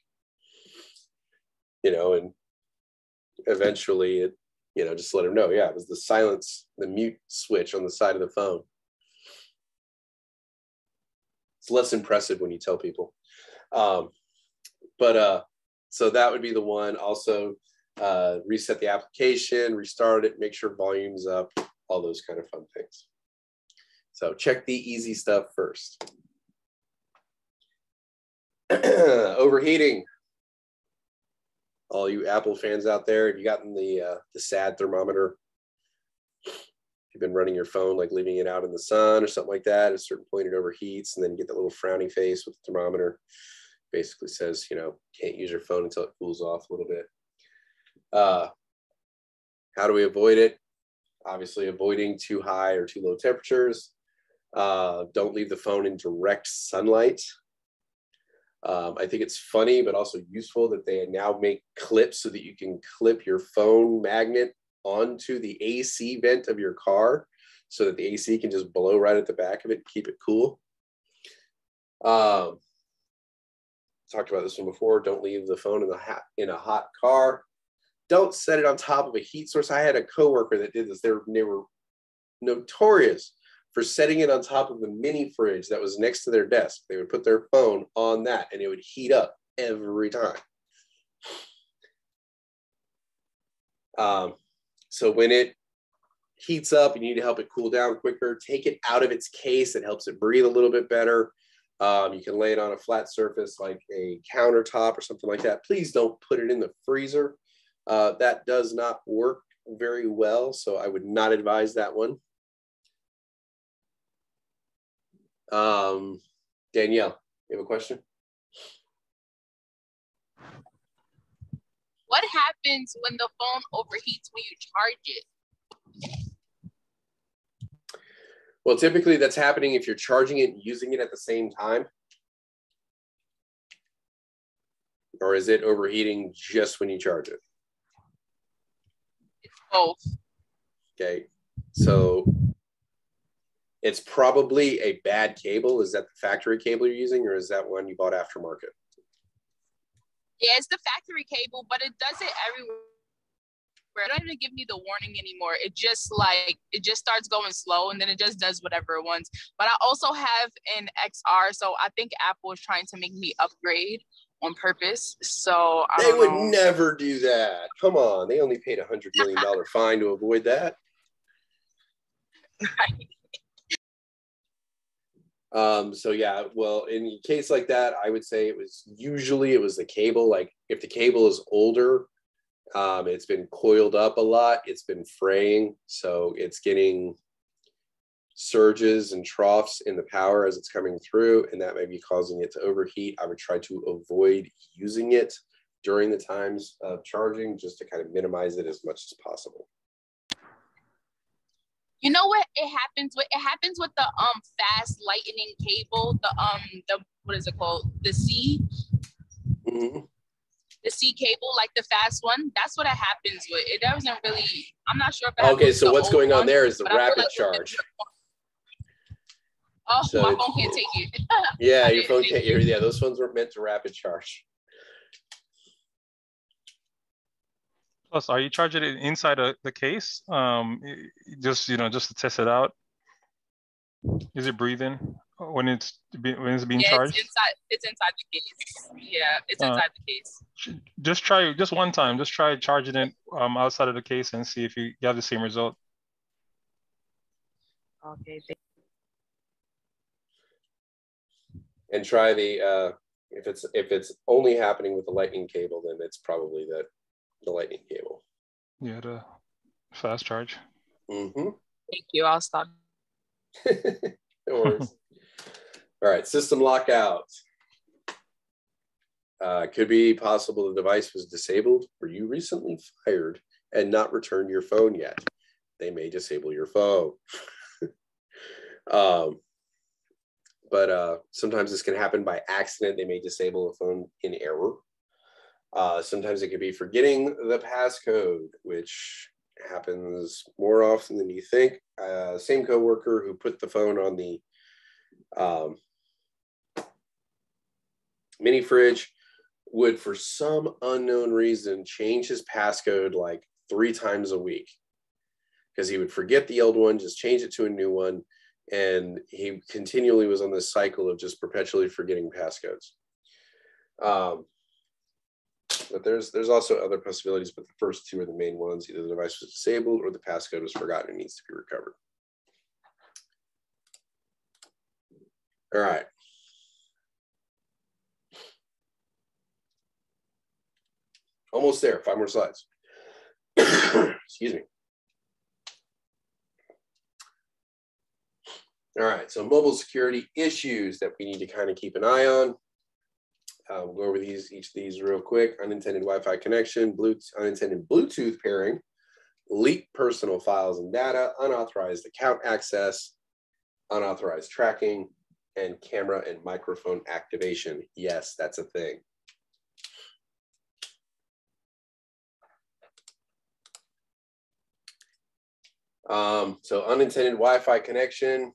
you know, and eventually it, you know, just let him know, yeah, it was the silence, the mute switch on the side of the phone. It's less impressive when you tell people. So that would be the one. Also, reset the application, restart it, make sure volume's up, all those kind of fun things. So check the easy stuff first. Overheating. All you Apple fans out there, have you gotten the SAD thermometer? If you've been running your phone, like leaving it out in the sun or something like that, at a certain point it overheats, and then you get that little frowny face with the thermometer. Basically says, you know, can't use your phone until it cools off a little bit. How do we avoid it? Obviously, avoiding too high or too low temperatures. Don't leave the phone in direct sunlight. I think it's funny, but also useful that they now make clips so that you can clip your phone magnet onto the AC vent of your car so that the AC can just blow right at the back of it and keep it cool. Talked about this one before. Don't leave the phone in a hot car. Don't set it on top of a heat source. I had a coworker that did this. They were notorious for setting it on top of the mini fridge that was next to their desk. They would put their phone on that and it would heat up every time. So when it heats up, you need to help it cool down quicker. Take it out of its case. It helps it breathe a little bit better. You can lay it on a flat surface like a countertop or something like that. Please don't put it in the freezer. That does not work very well, so I would not advise that one. Danielle, you have a question? What happens when the phone overheats when you charge it? Well, typically that's happening if you're charging it and using it at the same time. Or is it overheating just when you charge it? It's both. Okay, so it's probably a bad cable. Is that the factory cable you're using, or is that one you bought aftermarket? Yeah, it's the factory cable, but it does it everywhere. It don't even give me the warning anymore. It just starts going slow and then it just does whatever it wants. But I also have an XR, so I think Apple is trying to make me upgrade on purpose. So They would never do that. Come on, they only paid $100 million fine to avoid that. So yeah, well, in a case like that, I would say it was the cable. Like if the cable is older, it's been coiled up a lot, it's been fraying, so it's getting surges and troughs in the power as it's coming through, and that may be causing it to overheat. I would try to avoid using it during the times of charging, just to kind of minimize it as much as possible. You know what it happens with? It happens with the fast lightning cable, the what is it called? The C. Mm-hmm. The C cable, like the fast one. That's what it happens with. It doesn't really. I'm not sure if it Okay, so what's going on one, there is the but I feel rapid like charge. Oh, So my phone can't take it. Yeah, your phone can't. Yeah, those phones weren't meant to rapid charge. Plus, are you charging it inside the case? Just to test it out. Is it breathing when it's being charged? It's inside the case. Yeah, it's inside the case. Just try one time. Just try charging it outside of the case and see if you have the same result. Okay. And try the if it's only happening with the lightning cable, then it's probably the lightning cable. Yeah, the fast charge. Mm-hmm. Thank you. I'll stop. No worries. All right, system lockout. Could be possible the device was disabled or you recently fired and not returned your phone yet. They may disable your phone. But sometimes this can happen by accident. They may disable a phone in error. Sometimes it could be forgetting the passcode, which happens more often than you think. Same coworker who put the phone on the mini fridge would, for some unknown reason, change his passcode like 3 times a week, because he would forget the old one, just change it to a new one. And he continually was on this cycle of just perpetually forgetting passcodes. But there's also other possibilities, but the first 2 are the main ones. Either the device was disabled or the passcode was forgotten and needs to be recovered. All right. Almost there, 5 more slides. Excuse me. All right, so mobile security issues that we need to kind of keep an eye on. We'll go over each of these real quick. Unintended Wi-Fi connection, unintended Bluetooth pairing, leaked personal files and data, unauthorized account access, unauthorized tracking, and camera and microphone activation. Yes, that's a thing. So unintended Wi-Fi connection,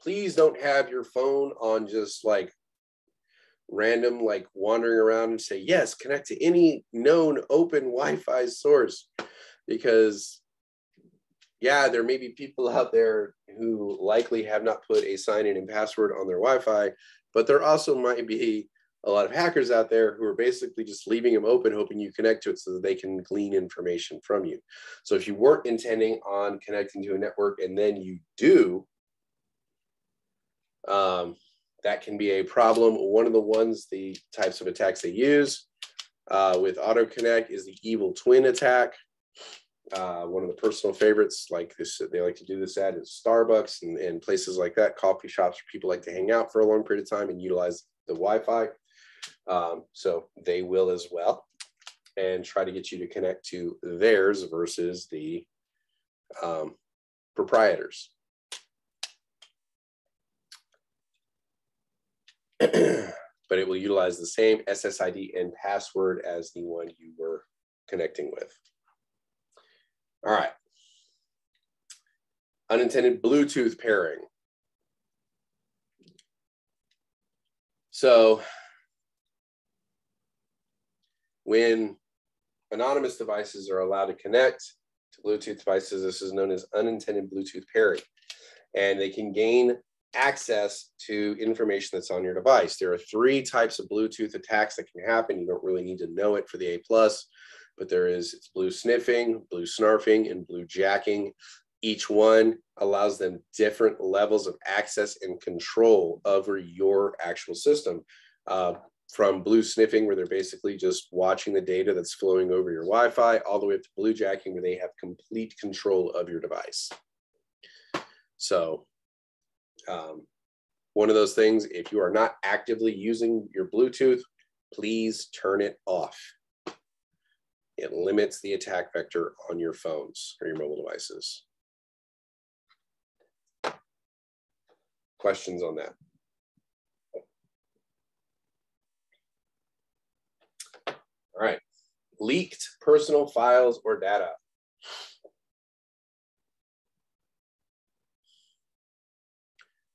please don't have your phone on just like random, like wandering around and say, yes, connect to any known open Wi-Fi source, because yeah, there may be people out there who likely have not put a sign-in and password on their Wi-Fi, but there also might be a lot of hackers out there who are basically just leaving them open, hoping you connect to it so that they can glean information from you. So if you weren't intending on connecting to a network and then you do, that can be a problem. One of the types of attacks they use with Auto Connect is the evil twin attack. One of the personal favorites, like this, they like to do this at is Starbucks and places like that, coffee shops where people like to hang out for a long period of time and utilize the Wi-Fi. So they will as well, and try to get you to connect to theirs versus the proprietors. But it will utilize the same SSID and password as the one you were connecting with. All right. Unintended Bluetooth pairing. So when anonymous devices are allowed to connect to Bluetooth devices, this is known as unintended Bluetooth pairing. And they can gain access to information that's on your device. There are 3 types of Bluetooth attacks that can happen. You don't really need to know it for the A+, but it's blue sniffing, blue snarfing, and blue jacking. Each one allows them different levels of access and control over your actual system. From blue sniffing, where they're basically just watching the data that's flowing over your Wi-Fi, all the way up to blue jacking, where they have complete control of your device. So one of those things, if you are not actively using your Bluetooth, please turn it off. It limits the attack vector on your phones or your mobile devices. Questions on that? All right, leaked personal files or data.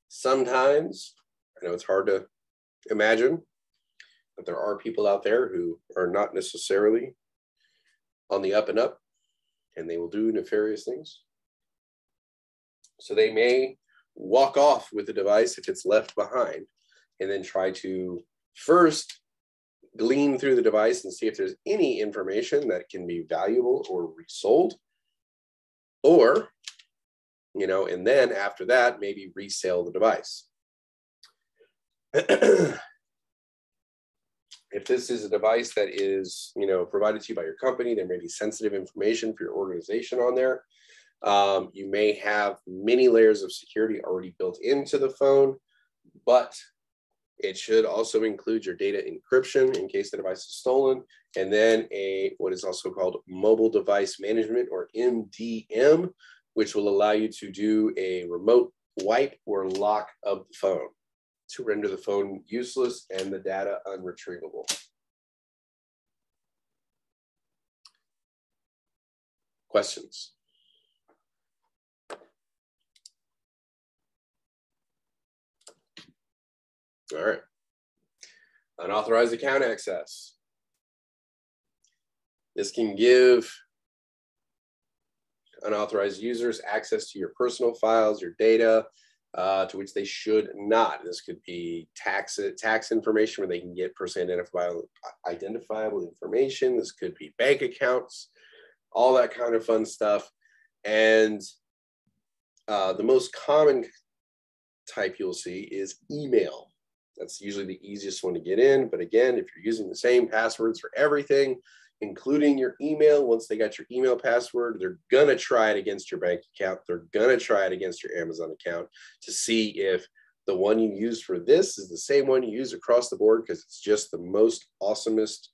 Sometimes, I know it's hard to imagine, but there are people out there who are not necessarily on the up and up, and they will do nefarious things. So they may walk off with the device if it's left behind, and then try to first glean through the device and see if there's any information that can be valuable or resold, or, you know, and then after that, maybe resell the device. If this is a device that is, you know, provided to you by your company, there may be sensitive information for your organization on there. You may have many layers of security already built into the phone, but it should also include your data encryption in case the device is stolen, and then what is also called mobile device management, or MDM, which will allow you to do a remote wipe or lock of the phone to render the phone useless and the data unretrievable. Questions? All right. Unauthorized account access. This can give unauthorized users access to your personal files, your data, to which they should not. This could be tax information where they can get personally identifiable information. This could be bank accounts, all that kind of fun stuff. And the most common type you'll see is email. That's usually the easiest one to get in. But again, if you're using the same passwords for everything, including your email. Once they got your email password, they're going to try it against your bank account. They're going to try it against your Amazon account to see if the one you use for this is the same one you use across the board, because it's just the most awesomest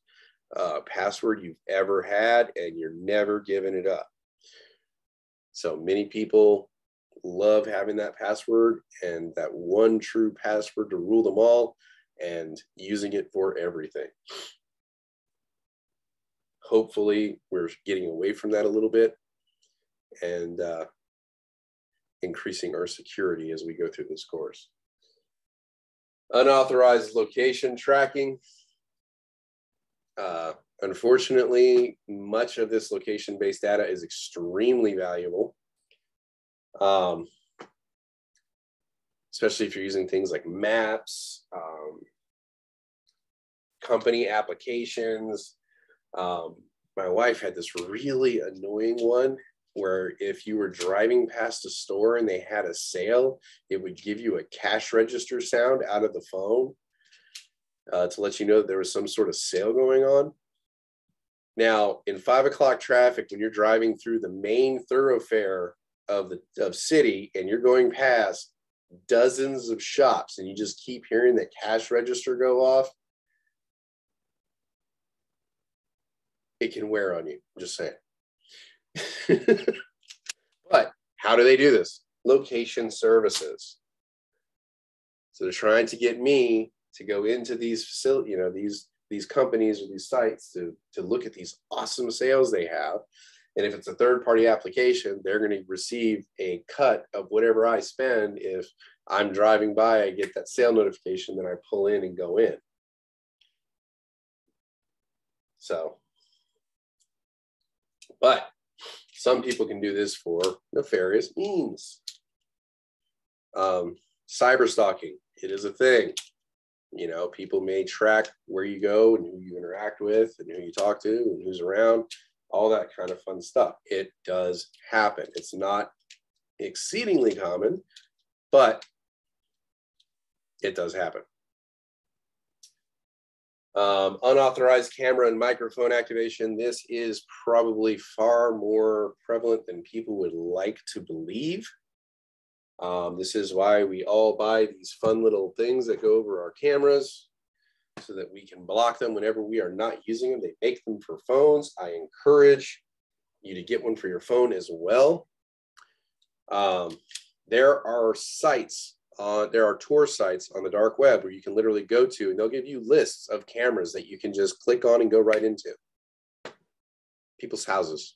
password you've ever had, and you're never giving it up. So many people love having that password and that one true password to rule them all, and using it for everything. Hopefully we're getting away from that a little bit and increasing our security as we go through this course. Unauthorized location tracking. Unfortunately, much of this location-based data is extremely valuable, especially if you're using things like maps, company applications. My wife had this really annoying one where if you were driving past a store and they had a sale, it would give you a cash register sound out of the phone to let you know that there was some sort of sale going on. Now, in 5 o'clock traffic, when you're driving through the main thoroughfare of city and you're going past dozens of shops and you just keep hearing that cash register go off, it can wear on you, I'm just saying. But how do they do this? Location services. So they're trying to get me to go into these facilities, these companies or these sites to look at these awesome sales they have. And if it's a third-party application, they're going to receive a cut of whatever I spend. If I'm driving by, I get that sale notification, then I pull in and go in. So, but some people can do this for nefarious means. Cyber stalking, it is a thing. People may track where you go and who you interact with and who you talk to and who's around, all that kind of fun stuff. It does happen. It's not exceedingly common, but it does happen. Unauthorized camera and microphone activation. This is probably far more prevalent than people would like to believe. This is why we all buy these fun little things that go over our cameras so that we can block them whenever we are not using them. They make them for phones. I encourage you to get one for your phone as well. There are sites, there are tour sites on the dark web where you can literally go to, and they'll give you lists of cameras that you can just click on and go right into. People's houses.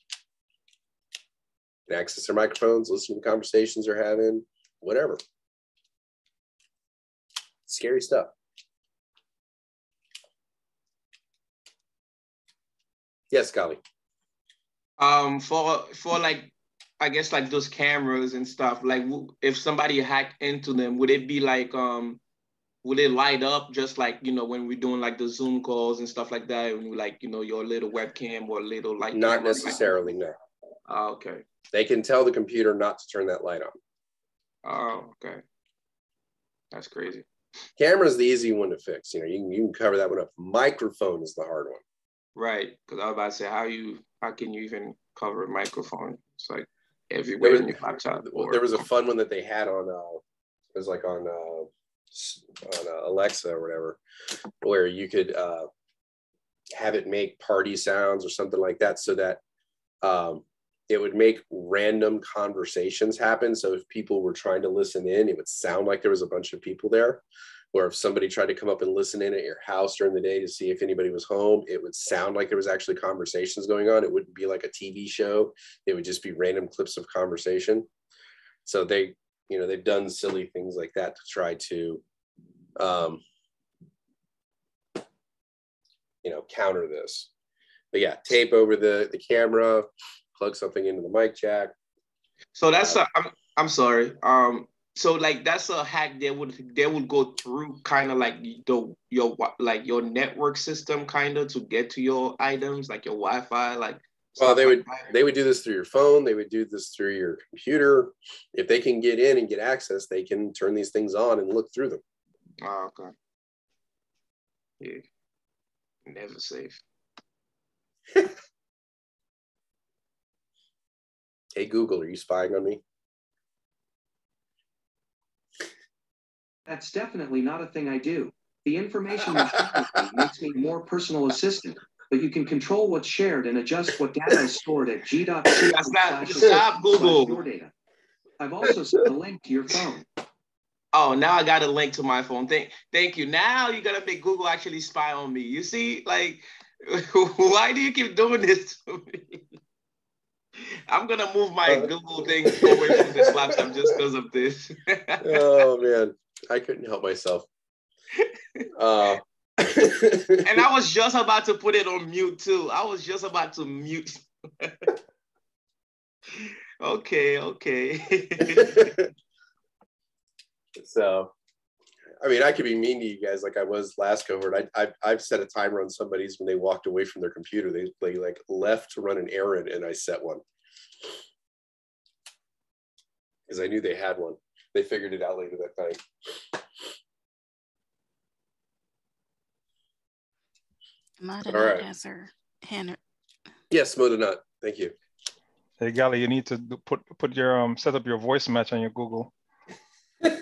You can access their microphones, listen to the conversations they're having, whatever. Scary stuff. Yes, Golly. For like, I guess like those cameras and stuff, like if somebody hacked into them, would it be like, would it light up just like, when we're doing like the Zoom calls and stuff like that, and like, your little webcam or little light? Not necessarily, no. Oh, okay. They can tell the computer not to turn that light on. Oh, okay. That's crazy. Camera's the easy one to fix. You can cover that one up. Microphone is the hard one. Right, because I was about to say, how can you even cover a microphone? It's like everywhere in your laptop. There was a fun one that they had on, it was like on Alexa or whatever, where you could have it make party sounds or something like that, so that it would make random conversations happen. So if people were trying to listen in, it would sound like there was a bunch of people there. Or if somebody tried to come up and listen in at your house during the day to see if anybody was home, it would sound like there was actually conversations going on. It wouldn't be like a TV show. It would just be random clips of conversation. So they've done silly things like that to try to, counter this. But yeah, tape over the camera, plug something into the mic jack. So that's I'm sorry. So like that's a hack they would go through kind of like your network system kind of to get to your items, like your Wi-Fi, like. Well, they would do this through your phone. They would do this through your computer. If they can get in and get access, they can turn these things on and look through them. Oh, okay. Yeah. Never safe. Hey, Google, are you spying on me? That's definitely not a thing I do. The information you share with me makes me more personal assistant, but you can control what's shared and adjust what data is stored at g.c. Stop Google. Your data. I've also sent a link to your phone. Oh, now I got a link to my phone. Thank you. Now you're gonna make Google actually spy on me. You see, like, why do you keep doing this to me? I'm gonna move my Google thing away from this laptop just because of this. Oh man, I couldn't help myself. And I was just about to put it on mute too. I was just about to mute. Okay. So, I mean, I could be mean to you guys like I was last cohort. I've set a timer on somebody's when they walked away from their computer. They like left to run an errand, and I set one because I knew they had one. They figured it out later that night. Modernat has her hand. Yes, Modernat. Thank you. Hey, Gally, you need to put your set up your voice match on your Google.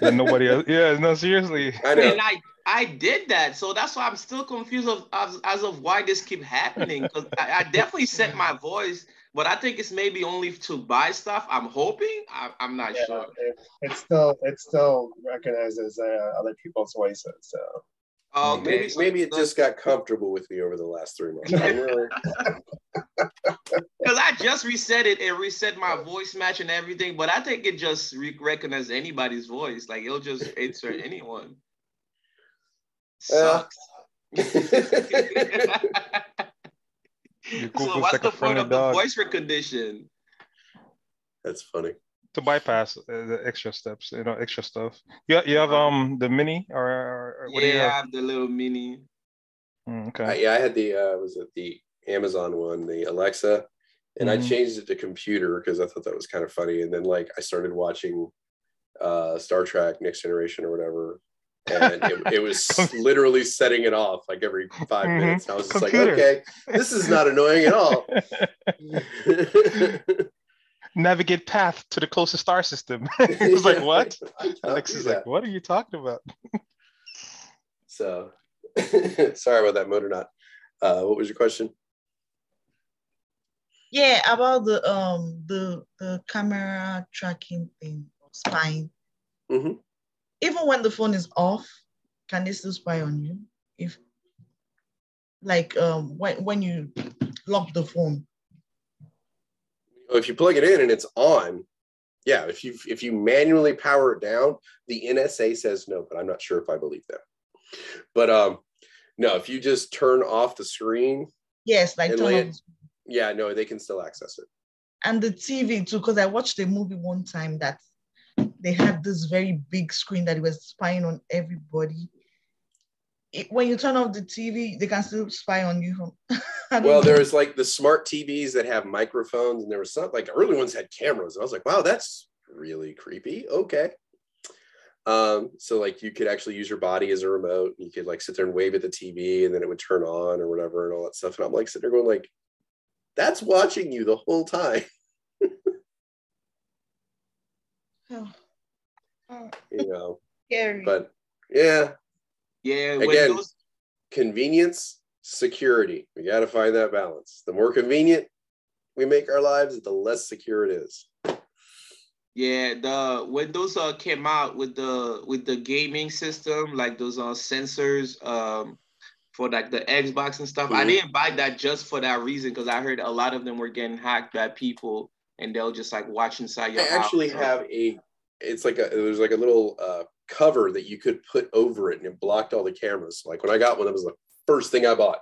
And nobody else. Yeah, no, seriously. I know. And I did that, so that's why I'm still confused as of why this keep happening. Because I definitely set my voice, but I think it's maybe only to buy stuff. I'm hoping. I'm not sure. It still recognizes other people's voices. So. Okay. Maybe it just got comfortable with me over the last 3 months. Because I just reset it and reset my voice match and everything, but I think it just recognizes anybody's voice. Like it'll just answer anyone. Sucks. So what's the point of the voice recognition? That's funny. To bypass the extra steps, extra stuff. You have the mini or what do you have? I have the little mini. Okay. I had the was it the Amazon one, the Alexa, and I changed it to computer because I thought that was kind of funny. And then like I started watching Star Trek Next Generation or whatever, and it was literally setting it off like every 5 minutes. I was just like, okay, this is not annoying at all. Navigate path to the closest star system. It was like, what? Alexa's like, what are you talking about? So sorry about that, Modernat. What was your question? Yeah, about the camera tracking thing, spying. Mm-hmm. Even when the phone is off, can they still spy on you? If like when you lock the phone. If you plug it in and it's on, yeah. If you manually power it down, the NSA says no, but I'm not sure if I believe them. But no, if you just turn off the screen, yes, like turn off. Yeah, no, they can still access it. And the TV too, because I watched a movie one time that they had this very big screen that it was spying on everybody. When you turn off the TV, they can still spy on you. Well, there's like the smart TVs that have microphones, and there was some like early ones had cameras. And I was like, wow, that's really creepy. Okay. So like you could actually use your body as a remote. You could like sit there and wave at the TV, and then it would turn on or whatever and all that stuff. And I'm like sitting there going like, that's watching you the whole time. Scary. But yeah. Yeah. Again, convenience, security. We got to find that balance. The more convenient we make our lives, the less secure it is. Yeah, when those came out with the gaming system, like those sensors for like the Xbox and stuff. I didn't buy that just for that reason because I heard a lot of them were getting hacked by people and they'll just like watch inside your house. I actually have there's like a little cover that you could put over it and it blocked all the cameras. Like when I got one, that was the first thing I bought.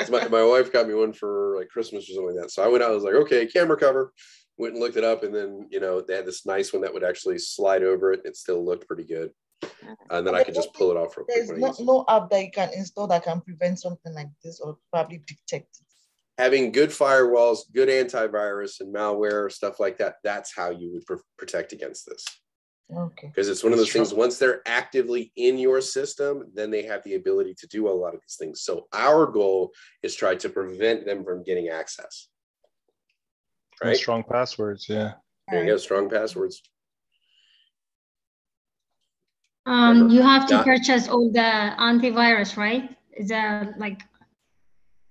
my wife got me one for like Christmas or something like that. So I went out, I was like, okay, camera cover. Went and looked it up, and then they had this nice one that would actually slide over it. It still looked pretty good, and then I could just pull it off real quick. There's no app that you can install that can prevent something like this or probably detect it. Having good firewalls, good antivirus, and malware stuff like that—that's how you would protect against this. Okay. Because it's one of those things, once they're actively in your system, then they have the ability to do a lot of these things. So our goal is try to prevent them from getting access. Right? Strong passwords, yeah. There you go, strong passwords. You have to purchase all the antivirus, right? Is that like?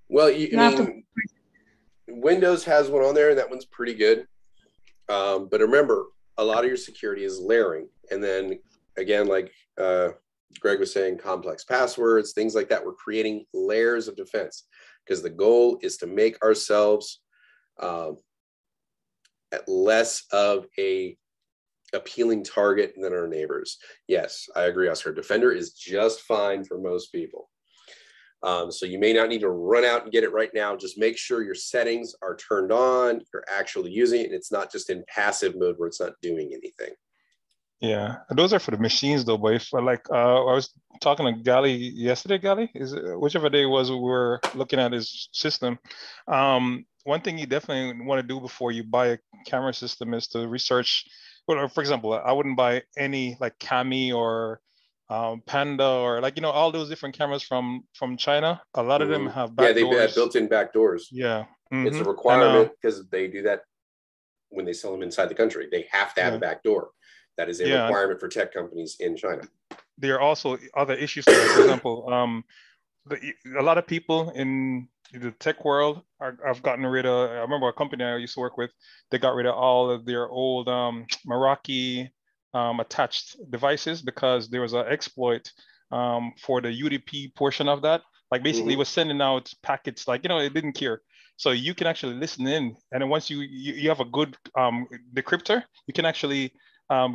Well, Windows has one on there, and that one's pretty good. But remember, a lot of your security is layering. And then again, like Greg was saying, complex passwords, things like that. We're creating layers of defense because the goal is to make ourselves at less of a appealing target than our neighbors. Yes, I agree, Oscar. Defender is just fine for most people. So you may not need to run out and get it right now. Just make sure your settings are turned on, you're actually using it, and it's not just in passive mode where it's not doing anything. Yeah, those are for the machines though. But if I was talking to Gali yesterday, whichever day it was, we were looking at his system. One thing you definitely want to do before you buy a camera system is to research. Well, for example, I wouldn't buy any like Cami or Panda or all those different cameras from China. A lot of them have back doors. They have built-in back doors. Yeah. It's a requirement because they do that when they sell them inside the country. They have to have a back door. That is a requirement for tech companies in China. There are also other issues. For example, a lot of people in the tech world have gotten rid of. I remember a company I used to work with. They got rid of all of their old Meraki attached devices because there was an exploit for the UDP portion of that. Like basically, it was sending out packets. It didn't care. So you can actually listen in, and then once you have a good decryptor, you can actually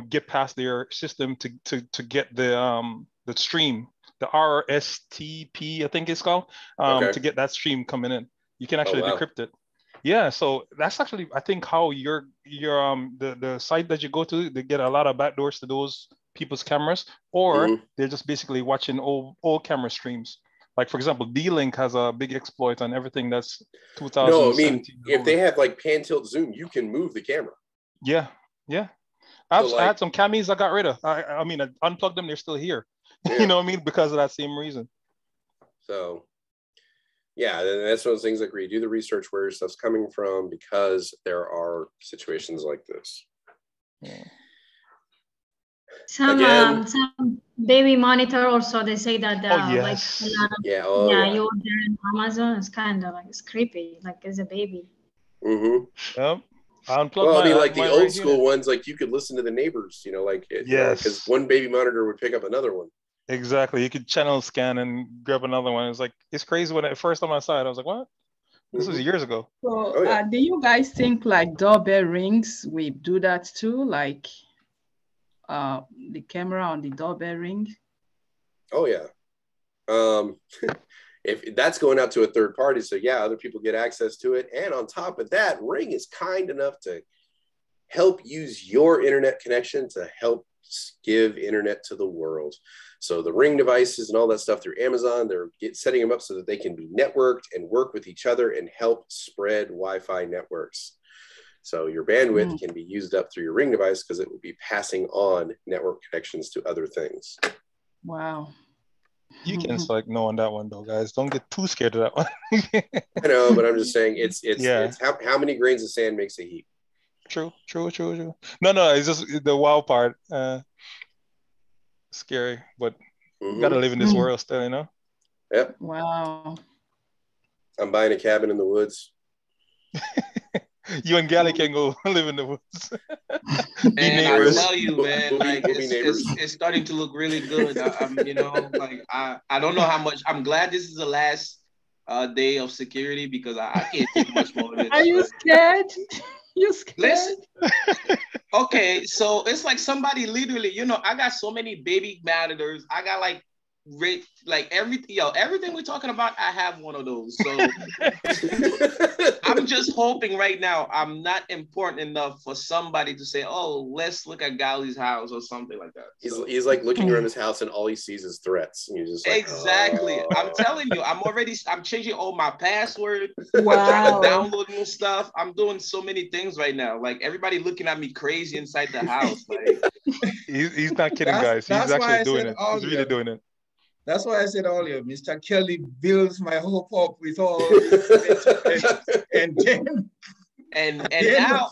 get past their system to get the stream, the RSTP, I think it's called, to get that stream coming in. You can actually decrypt it. Yeah, so that's actually, I think, how the site that you go to, they get a lot of backdoors to those people's cameras, or they're just basically watching old camera streams. Like, for example, D-Link has a big exploit on everything that's 2017. No, I mean, if they have like pan tilt zoom, you can move the camera. Yeah. I had some camis I got rid of. I mean, I unplugged them, they're still here. Yeah. You know what I mean? Because of that same reason. So, yeah, that's one of those things like where you do the research where your stuff's coming from, because there are situations like this. Yeah. Some baby monitor also, they say that yes. like a lot of, you order in Amazon, it's kind of like, it's creepy, like it's a baby. Yep. Well, I mean, like the old school ones, like you could listen to the neighbors, because one baby monitor would pick up another one. Exactly. You could channel scan and grab another one. It's crazy. When first time I saw it, I was like, what? This was years ago. So do you guys think like doorbell rings, we do that too? Like the camera on the doorbell ring? Oh, yeah. If that's going out to a third party, so other people get access to it. And on top of that, Ring is kind enough to help use your internet connection to help give internet to the world. So the Ring devices and all that stuff through Amazon, they're setting them up so that they can be networked and work with each other and help spread Wi-Fi networks. So your bandwidth can be used up through your Ring device because it will be passing on network connections to other things. Wow. You can select no on that one though, guys. Don't get too scared of that one. I know, but I'm just saying it's how many grains of sand makes a heap. True. No, it's just the wild part. Scary, but you gotta live in this world still, Yep. Wow. I'm buying a cabin in the woods. You and Gally can go live in the woods. And I tell you, man, like it's starting to look really good. I don't know how much. I'm glad this is the last day of security because I can't take much more of it. Are you scared? You scared? Listen. Okay, so it's like somebody literally, I got so many baby monitors. I got everything we're talking about, I have one of those. So I'm just hoping right now I'm not important enough for somebody to say, oh, let's look at Gali's house or something like that. He's like looking around his house and all he sees is threats. And you're just like, exactly. Oh. I'm telling you, I'm changing all my password. Wow. I'm trying to download new stuff. I'm doing so many things right now. Like everybody looking at me crazy inside the house. Like He's not kidding, guys. He's actually doing it. He's really doing it. That's why I said earlier, Mr. Kelly builds my hope up with all this and then and now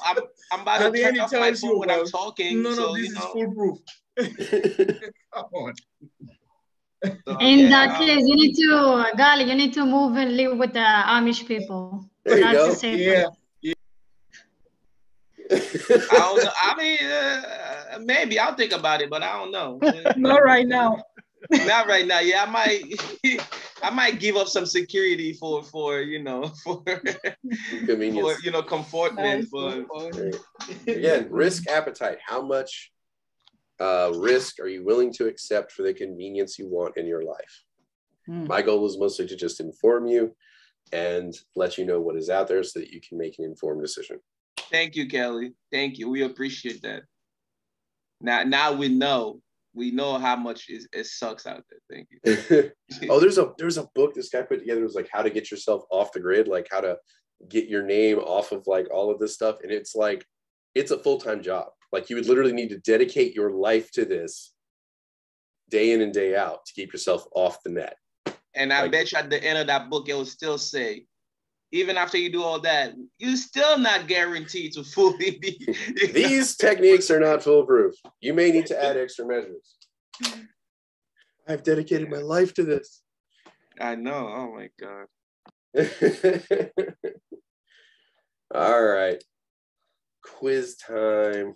I'm about to turn off my phone when I'm talking. None of this is foolproof. Come on. So, In that case, you need to, Gali, you need to move and live with the Amish people. There you go. The same yeah. I don't know. I mean, maybe I'll think about it, but I don't know. Not right now. Not right now. Yeah, I might give up some security for convenience, for comfortment. But again, risk appetite. How much risk are you willing to accept for the convenience you want in your life? My goal is mostly to just inform you and let you know what is out there so that you can make an informed decision. Thank you, Kelly. Thank you. We appreciate that. Now we know how much it sucks out there. Thank you. Oh, there's a book this guy put together. It was like how to get yourself off the grid, like how to get your name off of like all of this stuff. And it's like, it's a full-time job. Like you would literally need to dedicate your life to this day in and day out to keep yourself off the net. And I bet you at the end of that book, it will still say, even after you do all that, you're still not guaranteed to fully be. These techniques are not foolproof. You may need to add extra measures. I've dedicated my life to this. I know. Oh my God. All right. Quiz time.